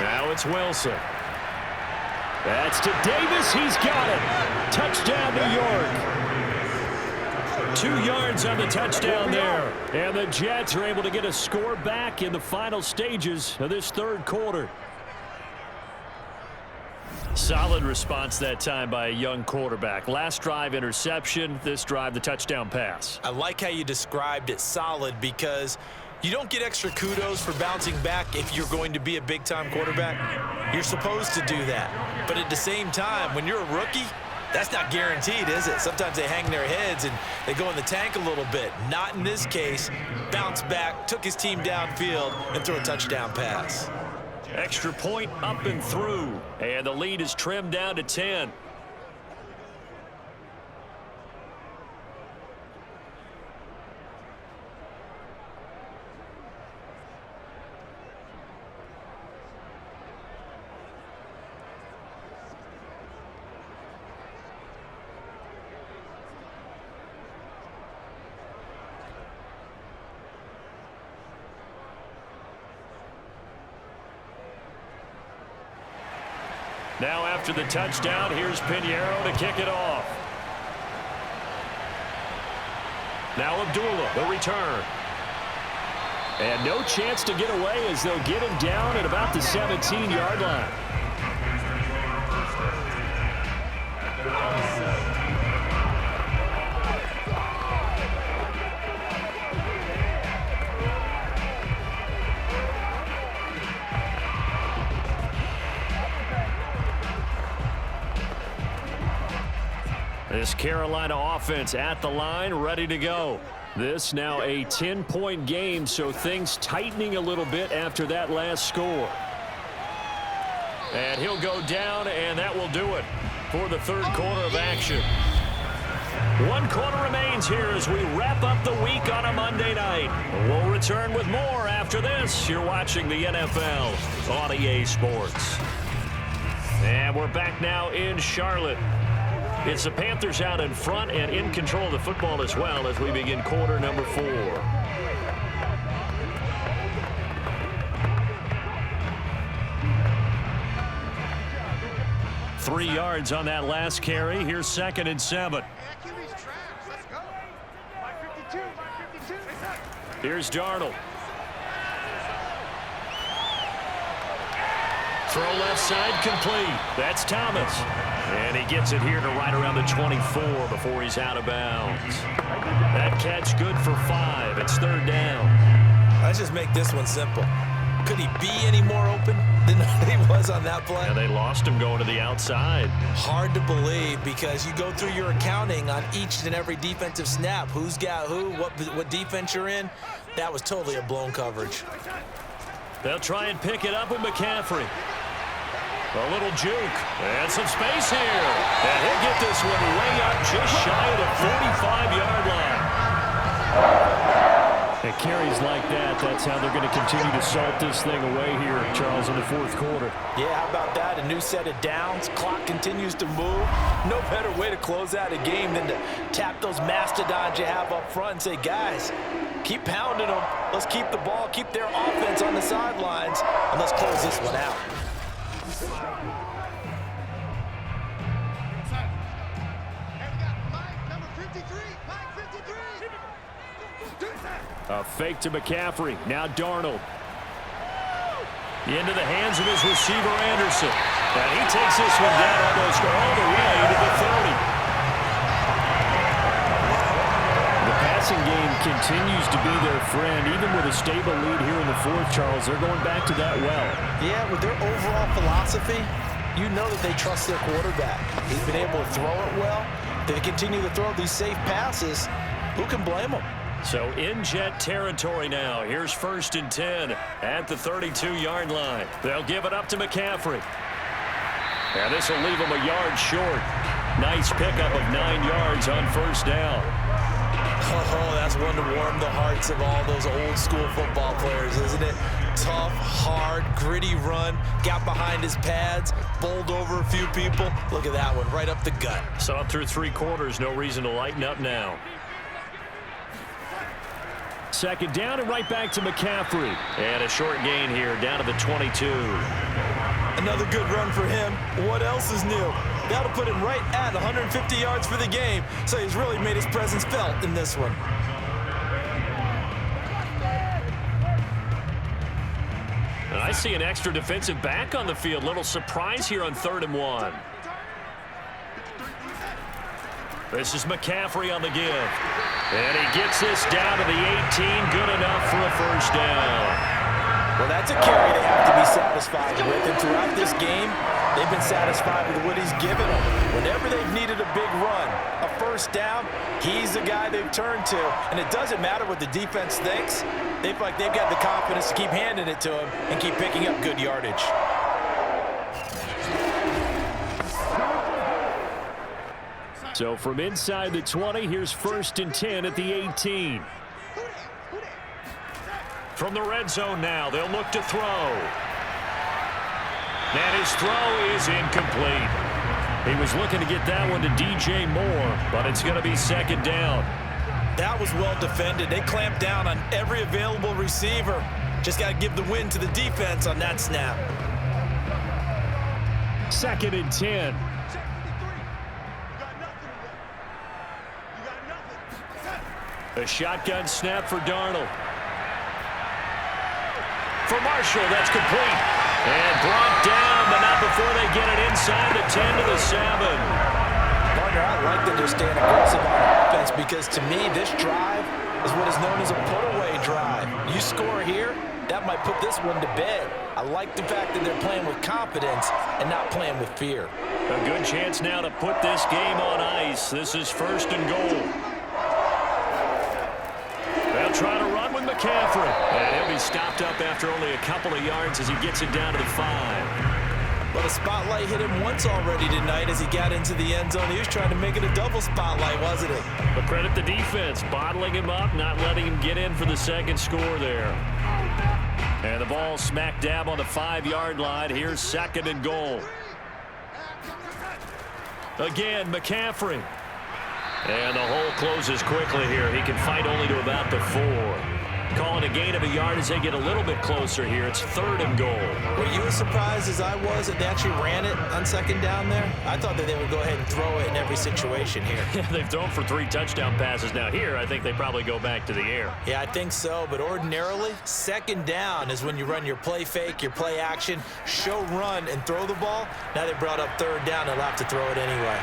Now it's Wilson. That's to Davis. He's got it. Touchdown, New York. 2 yards on the touchdown there. And the Jets are able to get a score back in the final stages of this 3rd quarter. Solid response that time by a young quarterback. Last drive, interception. This drive, the touchdown pass. I like how you described it, solid, because you don't get extra kudos for bouncing back if you're going to be a big-time quarterback. You're supposed to do that. But at the same time, when you're a rookie, that's not guaranteed, is it? Sometimes they hang their heads and they go in the tank a little bit. Not in this case. Bounced back, took his team downfield, and threw a touchdown pass. Extra point up and through. And the lead is trimmed down to 10. Now after the touchdown, here's Pinheiro to kick it off. Now Abdullah, the return. And no chance to get away as they'll get him down at about the 17-yard line. This Carolina offense at the line, ready to go. This now a 10-point game, so things tightening a little bit after that last score. And he'll go down, and that will do it for the 3rd quarter of action. 1 quarter remains here as we wrap up the week on a Monday night. We'll return with more after this. You're watching the NFL on EA Sports. And we're back now in Charlotte. It's the Panthers out in front and in control of the football as well as we begin quarter number 4. Three yards on that last carry. Here's 2nd and 7. Here's Darnold. Throw left side complete. That's Thomas. And he gets it here to right around the 24 before he's out of bounds. That catch good for 5. It's 3rd down. Let's just make this one simple. Could he be any more open than he was on that play? Yeah, they lost him going to the outside. Hard to believe because you go through your accounting on each and every defensive snap. Who's got who, what defense you're in. That was totally a blown coverage. They'll try and pick it up with McCaffrey. A little juke. And some space here. And he'll get this one way up just shy of the 45-yard line. And carries like that, that's how they're going to continue to salt this thing away here, Charles, in the fourth quarter. Yeah, how about that? A new set of downs. Clock continues to move. No better way to close out a game than to tap those mastodons you have up front and say, guys, keep pounding them. Let's keep the ball, keep their offense on the sidelines, and let's close this one out. A fake to McCaffrey. Now Darnold. Into the hands of his receiver, Anderson. And he takes this one down almost all the way to the 30. The passing game continues to be their friend. Even with a stable lead here in the fourth, Charles, they're going back to that well. Yeah, with their overall philosophy, you know that they trust their quarterback. He's been able to throw it well. They continue to throw these safe passes. Who can blame them? So in Jet territory now. Here's 1st and 10 at the 32-yard line. They'll give it up to McCaffrey. And this will leave him a yard short. Nice pickup of 9 yards on 1st down. Oh, that's one to warm the hearts of all those old school football players, isn't it? Tough, hard, gritty run. Got behind his pads, bowled over a few people. Look at that one, right up the gut. Saw it through 3 quarters. No reason to lighten up now. 2nd down and right back to McCaffrey. And a short gain here down to the 22. Another good run for him. What else is new? That'll put him right at 150 yards for the game. So he's really made his presence felt in this one. And I see an extra defensive back on the field. Little surprise here on 3rd and 1. This is McCaffrey on the give. And he gets this down to the 18. Good enough for a 1st down. Well, that's a carry they have to be satisfied with. And throughout this game, they've been satisfied with what he's given them. Whenever they've needed a big run, a 1st down, he's the guy they've turned to. And it doesn't matter what the defense thinks. They feel like they've got the confidence to keep handing it to him and keep picking up good yardage. So from inside the 20, here's 1st and 10 at the 18. From the red zone now, they'll look to throw. And his throw is incomplete. He was looking to get that one to DJ Moore, but it's going to be 2nd down. That was well defended. They clamped down on every available receiver. Just got to give the win to the defense on that snap. 2nd and 10. A shotgun snap for Darnold. For Marshall, that's complete. And brought down, but not before they get it inside the 10 to the 7. Partner, I like that they're staying aggressive on offense because to me, this drive is what is known as a put-away drive. You score here, that might put this one to bed. I like the fact that they're playing with confidence and not playing with fear. A good chance now to put this game on ice. This is 1st and goal. They'll try to run with McCaffrey. And he'll be stopped up after only a couple of yards as he gets it down to the 5. Well, the spotlight hit him once already tonight as he got into the end zone. He was trying to make it a double spotlight, wasn't it? But credit the defense, bottling him up, not letting him get in for the 2nd score there. And the ball smack dab on the 5-yard line. Here's 2nd and goal. Again, McCaffrey. And the hole closes quickly here. He can fight only to about the 4. Calling a gain of a yard as they get a little bit closer here. It's 3rd and goal. Were you as surprised as I was that they actually ran it on 2nd down there? I thought that they would go ahead and throw it in every situation here. Yeah, they've thrown for 3 touchdown passes. Now here, I think they probably go back to the air. Yeah, I think so. But ordinarily, 2nd down is when you run your play fake, your play action, show run, and throw the ball. Now they brought up 3rd down. They'll have to throw it anyway.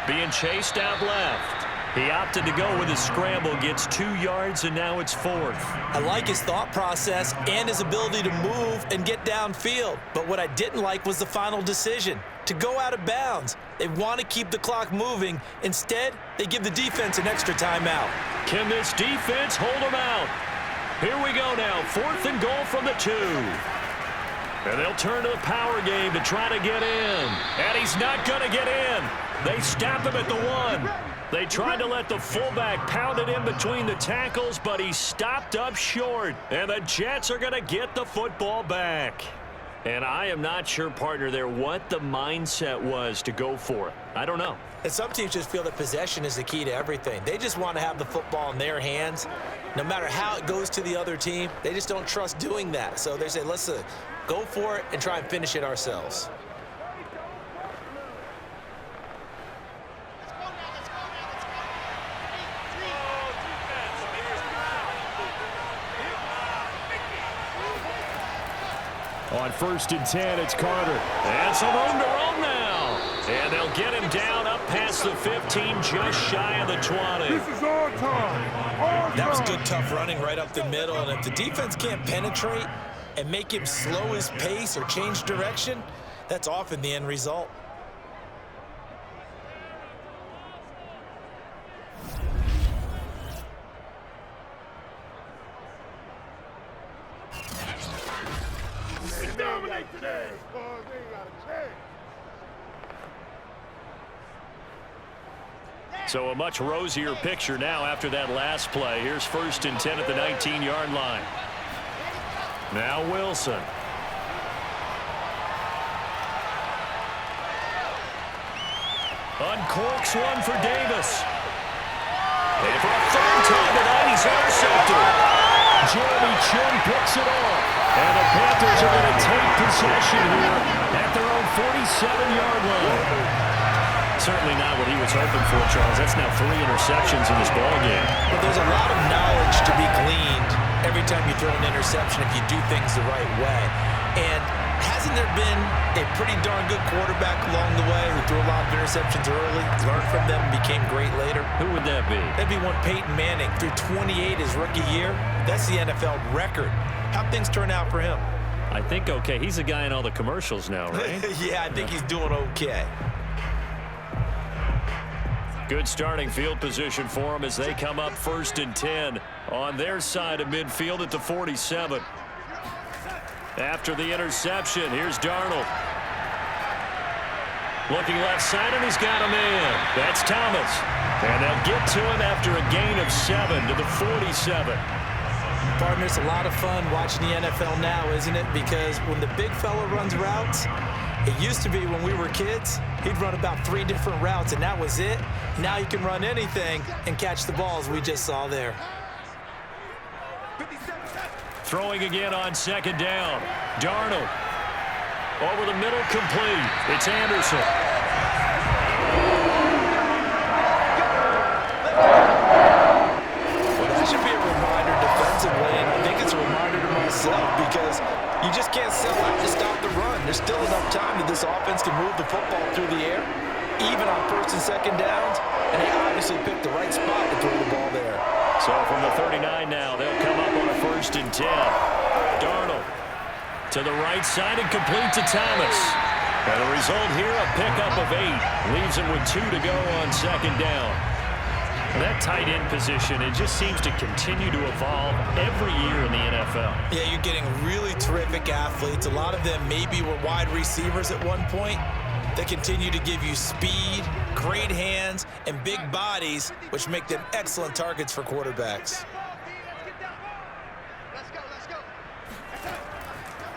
Being chased out left. He opted to go with his scramble, gets 2 yards, and now it's 4th. I like his thought process and his ability to move and get downfield. But what I didn't like was the final decision, to go out of bounds. They want to keep the clock moving. Instead, they give the defense an extra timeout. Can this defense hold them out? Here we go now, 4th and goal from the 2. And they'll turn to the power game to try to get in. And he's not going to get in. They stop him at the 1. They tried to let the fullback pound it in between the tackles, but he stopped up short. And the Jets are going to get the football back. And I am not sure, partner, there what the mindset was to go for it. I don't know. And some teams just feel that possession is the key to everything. They just want to have the football in their hands. No matter how it goes to the other team, they just don't trust doing that. So they say, let's go for it and try and finish it ourselves. On 1st and 10, it's Carter. And some room to roam now. And they'll get him down up past the 15, just shy of the 20. This is our time. That was good, tough running right up the middle. And if the defense can't penetrate and make him slow his pace or change direction, that's often the end result. Today. Oh, they got a chance. So a much rosier picture now after that last play. Here's 1st and 10 at the 19-yard line. Now Wilson. Uncorks one for Davis. And for a third time tonight, he's intercepted. Jeremy Chin picks it off. And the Panthers are going to take possession here at their own 47-yard line. Certainly not what he was hoping for, Charles. That's now 3 interceptions in this ballgame. But there's a lot of knowledge to be gleaned every time you throw an interception if you do things the right way. And hasn't there been a pretty darn good quarterback along the way who threw a lot of interceptions early, learned from them, and became great later? Who would that be? That'd be one Peyton Manning. Threw 28 his rookie year. That's the NFL record. How'd things turn out for him? I think okay. He's a guy in all the commercials now, right? Yeah, I think he's doing okay. Good starting field position for him as they come up 1st and 10 on their side of midfield at the 47. After the interception, here's Darnold. Looking left side, and he's got a man. That's Thomas. And they'll get to him after a gain of 7 to the 47. Partner, it's a lot of fun watching the NFL now, isn't it? Because when the big fella runs routes, it used to be when we were kids, he'd run about 3 different routes, and that was it. Now he can run anything and catch the balls we just saw there. Throwing again on 2nd down. Darnold. Over the middle, complete. It's Anderson. Well, that should be a reminder defensively, and I think it's a reminder to myself because you just can't sell out to stop the run. There's still enough time that this offense can move the football through the air, even on 1st and 2nd downs, and they obviously picked the right spot to throw the ball there. So from the 39 now, they'll come up on a 1st and 10. Darnold to the right side and complete to Thomas. And the result here, a pickup of 8. Leaves him with 2 to go on 2nd down. That tight end position, it just seems to continue to evolve every year in the NFL. Yeah, you're getting really terrific athletes. A lot of them maybe were wide receivers at one point. They continue to give you speed, great hands, and big bodies, which make them excellent targets for quarterbacks.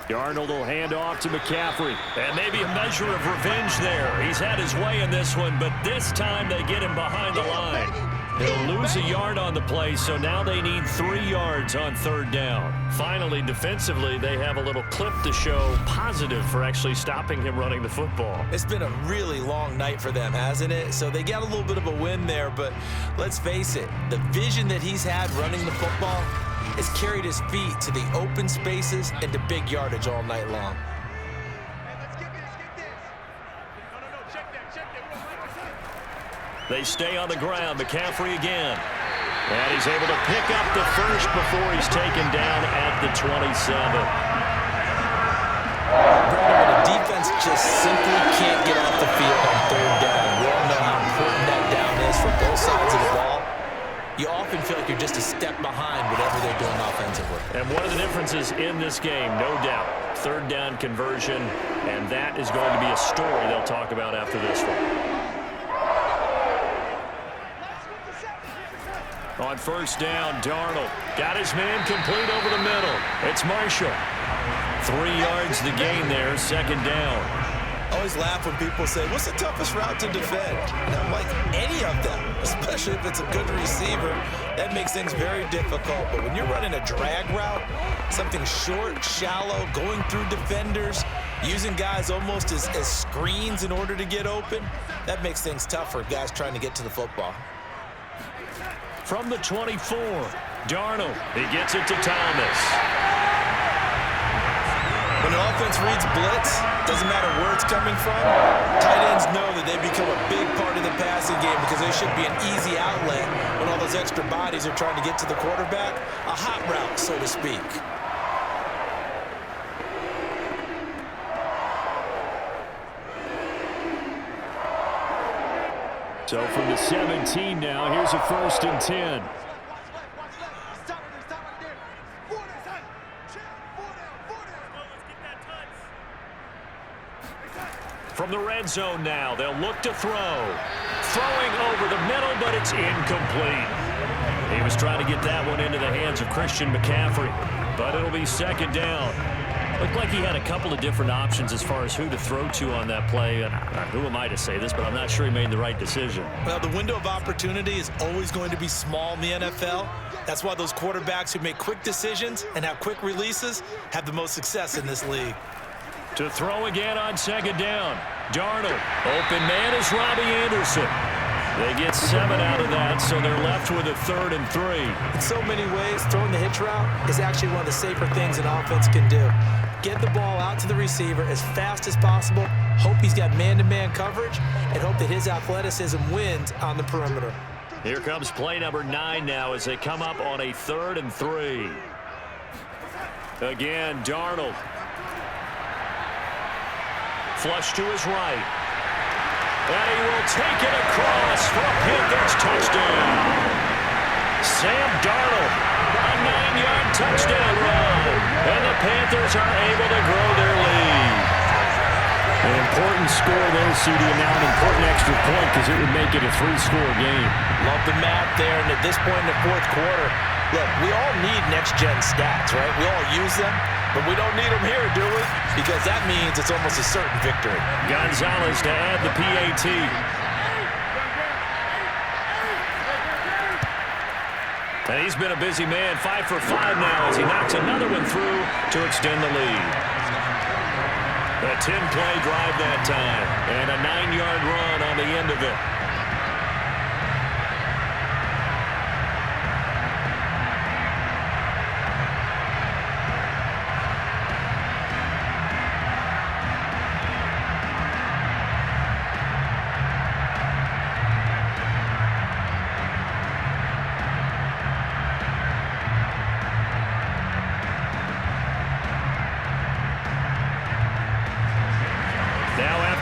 Darnold will hand off to McCaffrey. And maybe a measure of revenge there. He's had his way in this one, but this time they get him behind the line. He'll lose a yard on the play, so now they need 3 yards on 3rd down. Finally, defensively, they have a little clip to show positive for actually stopping him running the football. It's been a really long night for them, hasn't it? So they got a little bit of a win there, but let's face it, the vision that he's had running the football has carried his feet to the open spaces and to big yardage all night long. They stay on the ground. McCaffrey again. And he's able to pick up the first before he's taken down at the 27. Brandon, when a defense just simply can't get off the field on 3rd down, we all know how important that down is for both sides of the ball. You often often feel like you're just a step behind whatever they're doing offensively. And one of the differences in this game, no doubt, third down conversion, and that is going to be a story they'll talk about after this one. On first down, Darnold got his man complete over the middle. It's Marshall. 3 yards the gain there, second down. I always laugh when people say, what's the toughest route to defend? And I'm like, any of them, especially if it's a good receiver. That makes things very difficult. But when you're running a drag route, something short, shallow, going through defenders, using guys almost as screens in order to get open, that makes things tough for guys trying to get to the football. From the 24, Darnold, he gets it to Thomas. When an offense reads blitz, doesn't matter where it's coming from, tight ends know that they become a big part of the passing game because they should be an easy outlet when all those extra bodies are trying to get to the quarterback. A hot route, so to speak. So from the 17 now, here's a 1st and 10. From the red zone now, they'll look to throw. Throwing over the middle, but it's incomplete. He was trying to get that one into the hands of Christian McCaffrey, but it'll be second down. Looked like he had a couple of different options as far as who to throw to on that play. And who am I to say this, but I'm not sure he made the right decision. Well, the window of opportunity is always going to be small in the NFL. That's why those quarterbacks who make quick decisions and have quick releases have the most success in this league. To throw again on second down. Darnold. Open man is Robbie Anderson. They get 7 out of that, so they're left with a 3rd and 3. In so many ways, throwing the hitch route is actually one of the safer things an offense can do. Get the ball out to the receiver as fast as possible, hope he's got man-to-man coverage, and hope that his athleticism wins on the perimeter. Here comes play number 9 now as they come up on a 3rd and 3. Again, Darnold. Flush to his right. And he will take it across for a Panthers touchdown. Sam Darnold, a 9-yard touchdown run. And the Panthers are able to grow their lead. An important score there, CD, and now an important extra point because it would make it a 3-score game. Love the math there, and at this point in the fourth quarter, look, we all need next-gen stats, right? We all use them, but we don't need them here, do we? Because that means it's almost a certain victory. Gonzalez to add the PAT. And he's been a busy man, 5 for 5 now as he knocks another one through to extend the lead. A 10-play drive that time, and a 9-yard run on the end of it.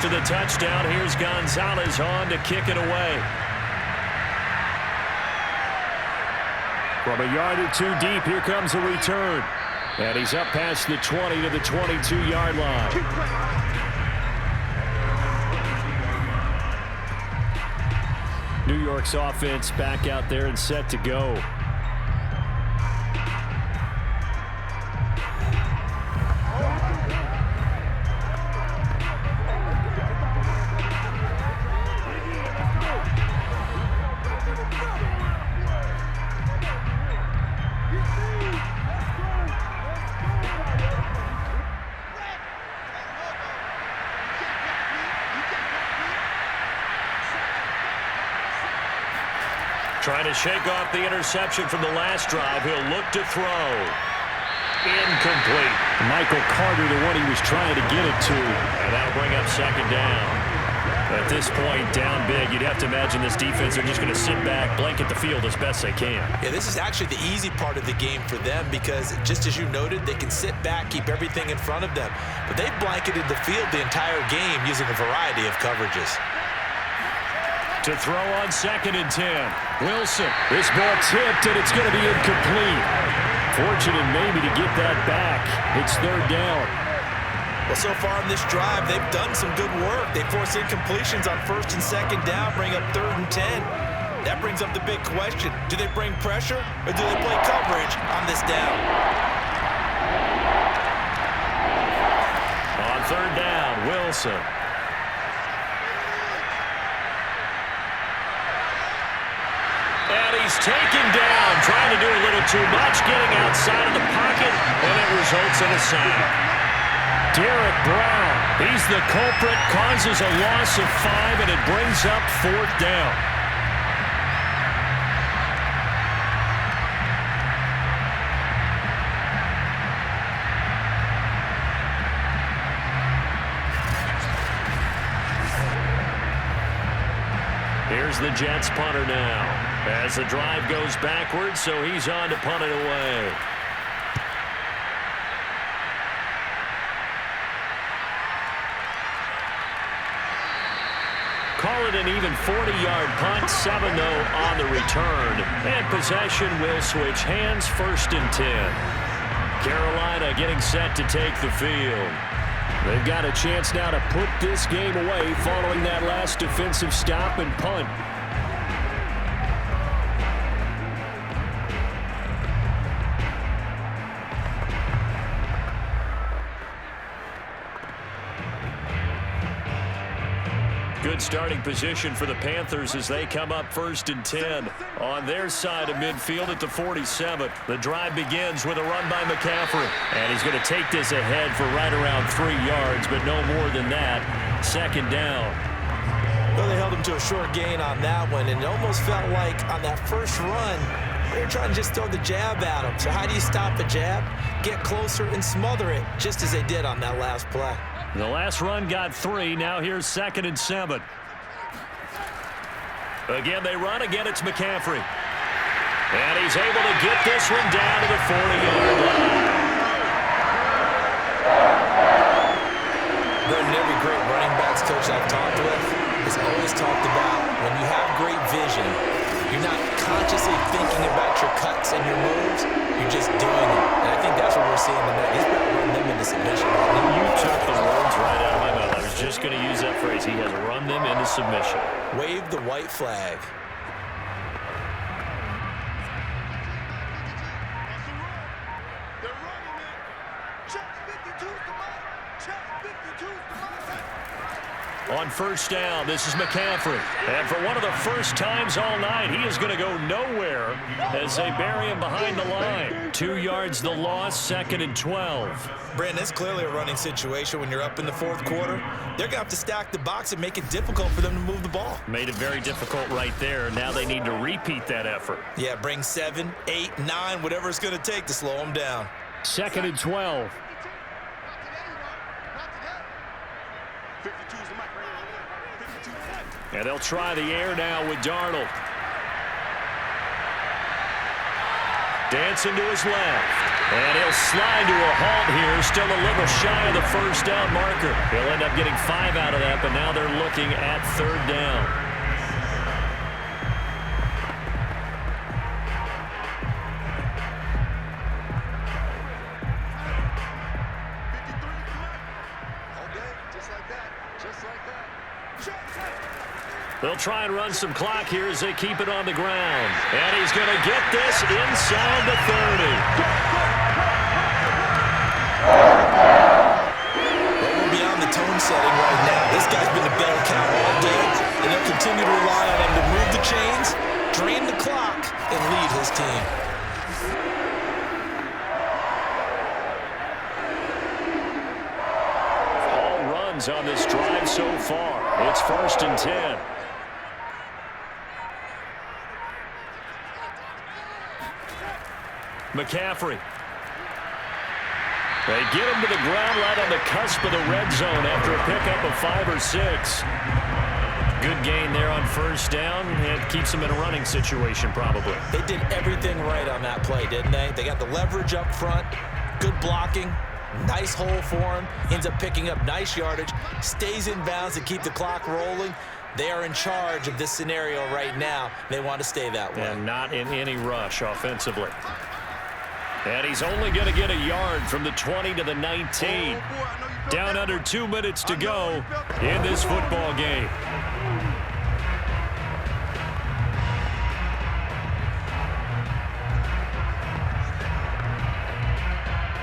To the touchdown, here's Gonzalez on to kick it away. From a yard or two deep, here comes a return. And he's up past the 20 to the 22-yard line. New York's offense back out there and set to go. Trying to shake off the interception from the last drive. He'll look to throw. Incomplete. Michael Carter, the one he was trying to get it to. And that'll bring up second down. At this point, down big, you'd have to imagine this defense are just going to sit back, blanket the field as best they can. Yeah, this is actually the easy part of the game for them because, just as you noted, they can sit back, keep everything in front of them. But they've blanketed the field the entire game using a variety of coverages. To throw on 2nd and 10. Wilson. This ball tipped, and it's going to be incomplete. Fortunate maybe to get that back. It's 3rd down. Well, so far in this drive, they've done some good work. They force incompletions on 1st and 2nd down, bring up 3rd and 10. That brings up the big question. Do they bring pressure, or do they play coverage on this down? On 3rd down, Wilson. And he's taken down, trying to do a little too much, getting outside of the pocket, and it results in a sack. Derek Brown, he's the culprit, causes a loss of 5, and it brings up 4th down. Here's the Jets punter now. As the drive goes backwards, so he's on to punt it away. Call it an even 40-yard punt, 7 though on the return. And possession will switch hands, 1st and 10. Carolina getting set to take the field. They've got a chance now to put this game away following that last defensive stop and punt. Good starting position for the Panthers as they come up 1st and 10 on their side of midfield at the 47. The drive begins with a run by McCaffrey, and he's going to take this ahead for right around 3 yards, but no more than that. 2nd down. Well, they held him to a short gain on that one, and it almost felt like on that first run, they were trying to just throw the jab at him. So how do you stop a jab? Get closer and smother it, just as they did on that last play. The last run got 3. Now here's 2nd and 7. Again, they run. Again, it's McCaffrey. And he's able to get this one down to the 40-yard line. Brendan, every great running backs coach I've talked with has always talked about when you have great vision, you're not consciously thinking about your cuts and your moves. You're just doing it. And I think that's what we're seeing tonight. He's about to run them into submission. You took the words right out of my mouth. I was just going to use that phrase. He has run them into submission. Wave the white flag. On 1st down, this is McCaffrey. And for one of the first times all night, he is going to go nowhere as they bury him behind the line. 2 yards the loss, 2nd and 12. Brandon, it's clearly a running situation when you're up in the 4th quarter. They're going to have to stack the box and make it difficult for them to move the ball. Made it very difficult right there. Now they need to repeat that effort. Yeah, bring 7, 8, 9, whatever it's going to take to slow them down. 2nd and 12. And they'll try the air now with Darnold. Dancing to his left. And he'll slide to a halt here. Still a little shy of the 1st down marker. He'll end up getting 5 out of that, but now they're looking at 3rd down. They'll try and run some clock here as they keep it on the ground. And he's going to get this inside the 30. Well, we're beyond the tone setting right now. This guy's been the bell cow all day, and they'll continue to rely on him to move the chains, drain the clock, and lead his team. All runs on this drive so far. It's 1st and 10. McCaffrey. They get him to the ground right on the cusp of the red zone after a pickup of 5 or 6. Good gain there on 1st down. It keeps them in a running situation probably. They did everything right on that play, didn't they? They got the leverage up front, good blocking, nice hole for him, ends up picking up nice yardage, stays in bounds to keep the clock rolling. They are in charge of this scenario right now. They want to stay that way. And not in any rush offensively. And he's only going to get a yard from the 20 to the 19. Down under 2 minutes to go in this football game.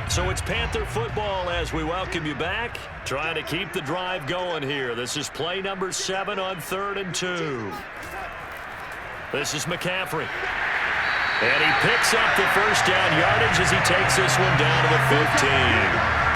So it's Panther football as we welcome you back. Trying to keep the drive going here. This is play number 7 on 3rd and 2. This is McCaffrey. And he picks up the first down yardage as he takes this one down to the 15.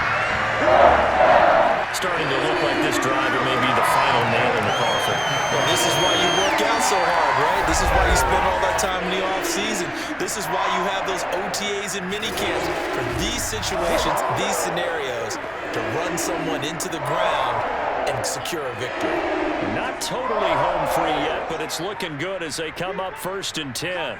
Starting to look like this drive may be the final nail in the coffin. Well, this is why you work out so hard, right? This is why you spend all that time in the offseason. This is why you have those OTAs and minicamps for these situations, these scenarios, to run someone into the ground and secure a victory. Not totally home free yet, but it's looking good as they come up 1st and 10.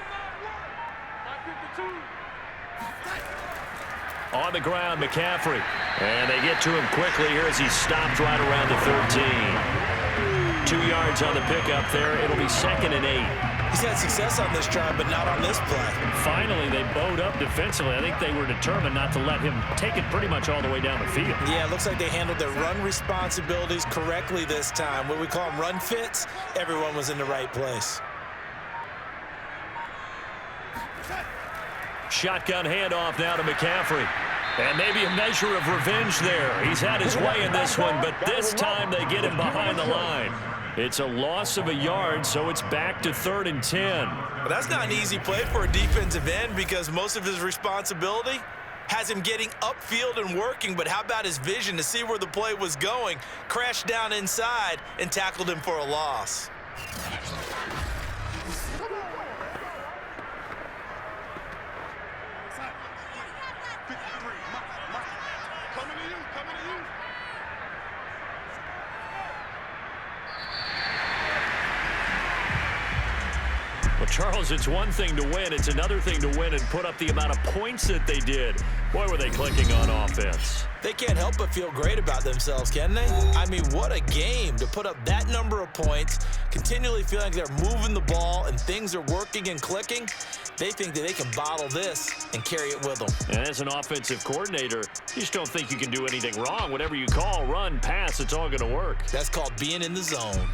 On the ground, McCaffrey. And they get to him quickly here as he stopped right around the 13. 2 yards on the pickup there. It'll be 2nd and 8. He's had success on this drive, but not on this play. Finally, they bowed up defensively. I think they were determined not to let him take it pretty much all the way down the field. Yeah, it looks like they handled their run responsibilities correctly this time. What we call them run fits, everyone was in the right place. Shotgun handoff now to McCaffrey. And maybe a measure of revenge there. He's had his way in this one, but this time they get him behind the line. It's a loss of a yard, so it's back to 3rd and 10. Well, that's not an easy play for a defensive end because most of his responsibility has him getting upfield and working, but how about his vision to see where the play was going, crashed down inside, and tackled him for a loss. Well, Charles, it's one thing to win. It's another thing to win and put up the amount of points that they did. Boy, were they clicking on offense. They can't help but feel great about themselves, can they? I mean, what a game to put up that number of points, continually feeling like they're moving the ball and things are working and clicking. They think that they can bottle this and carry it with them. And as an offensive coordinator, you just don't think you can do anything wrong. Whatever you call, run, pass, it's all going to work. That's called being in the zone.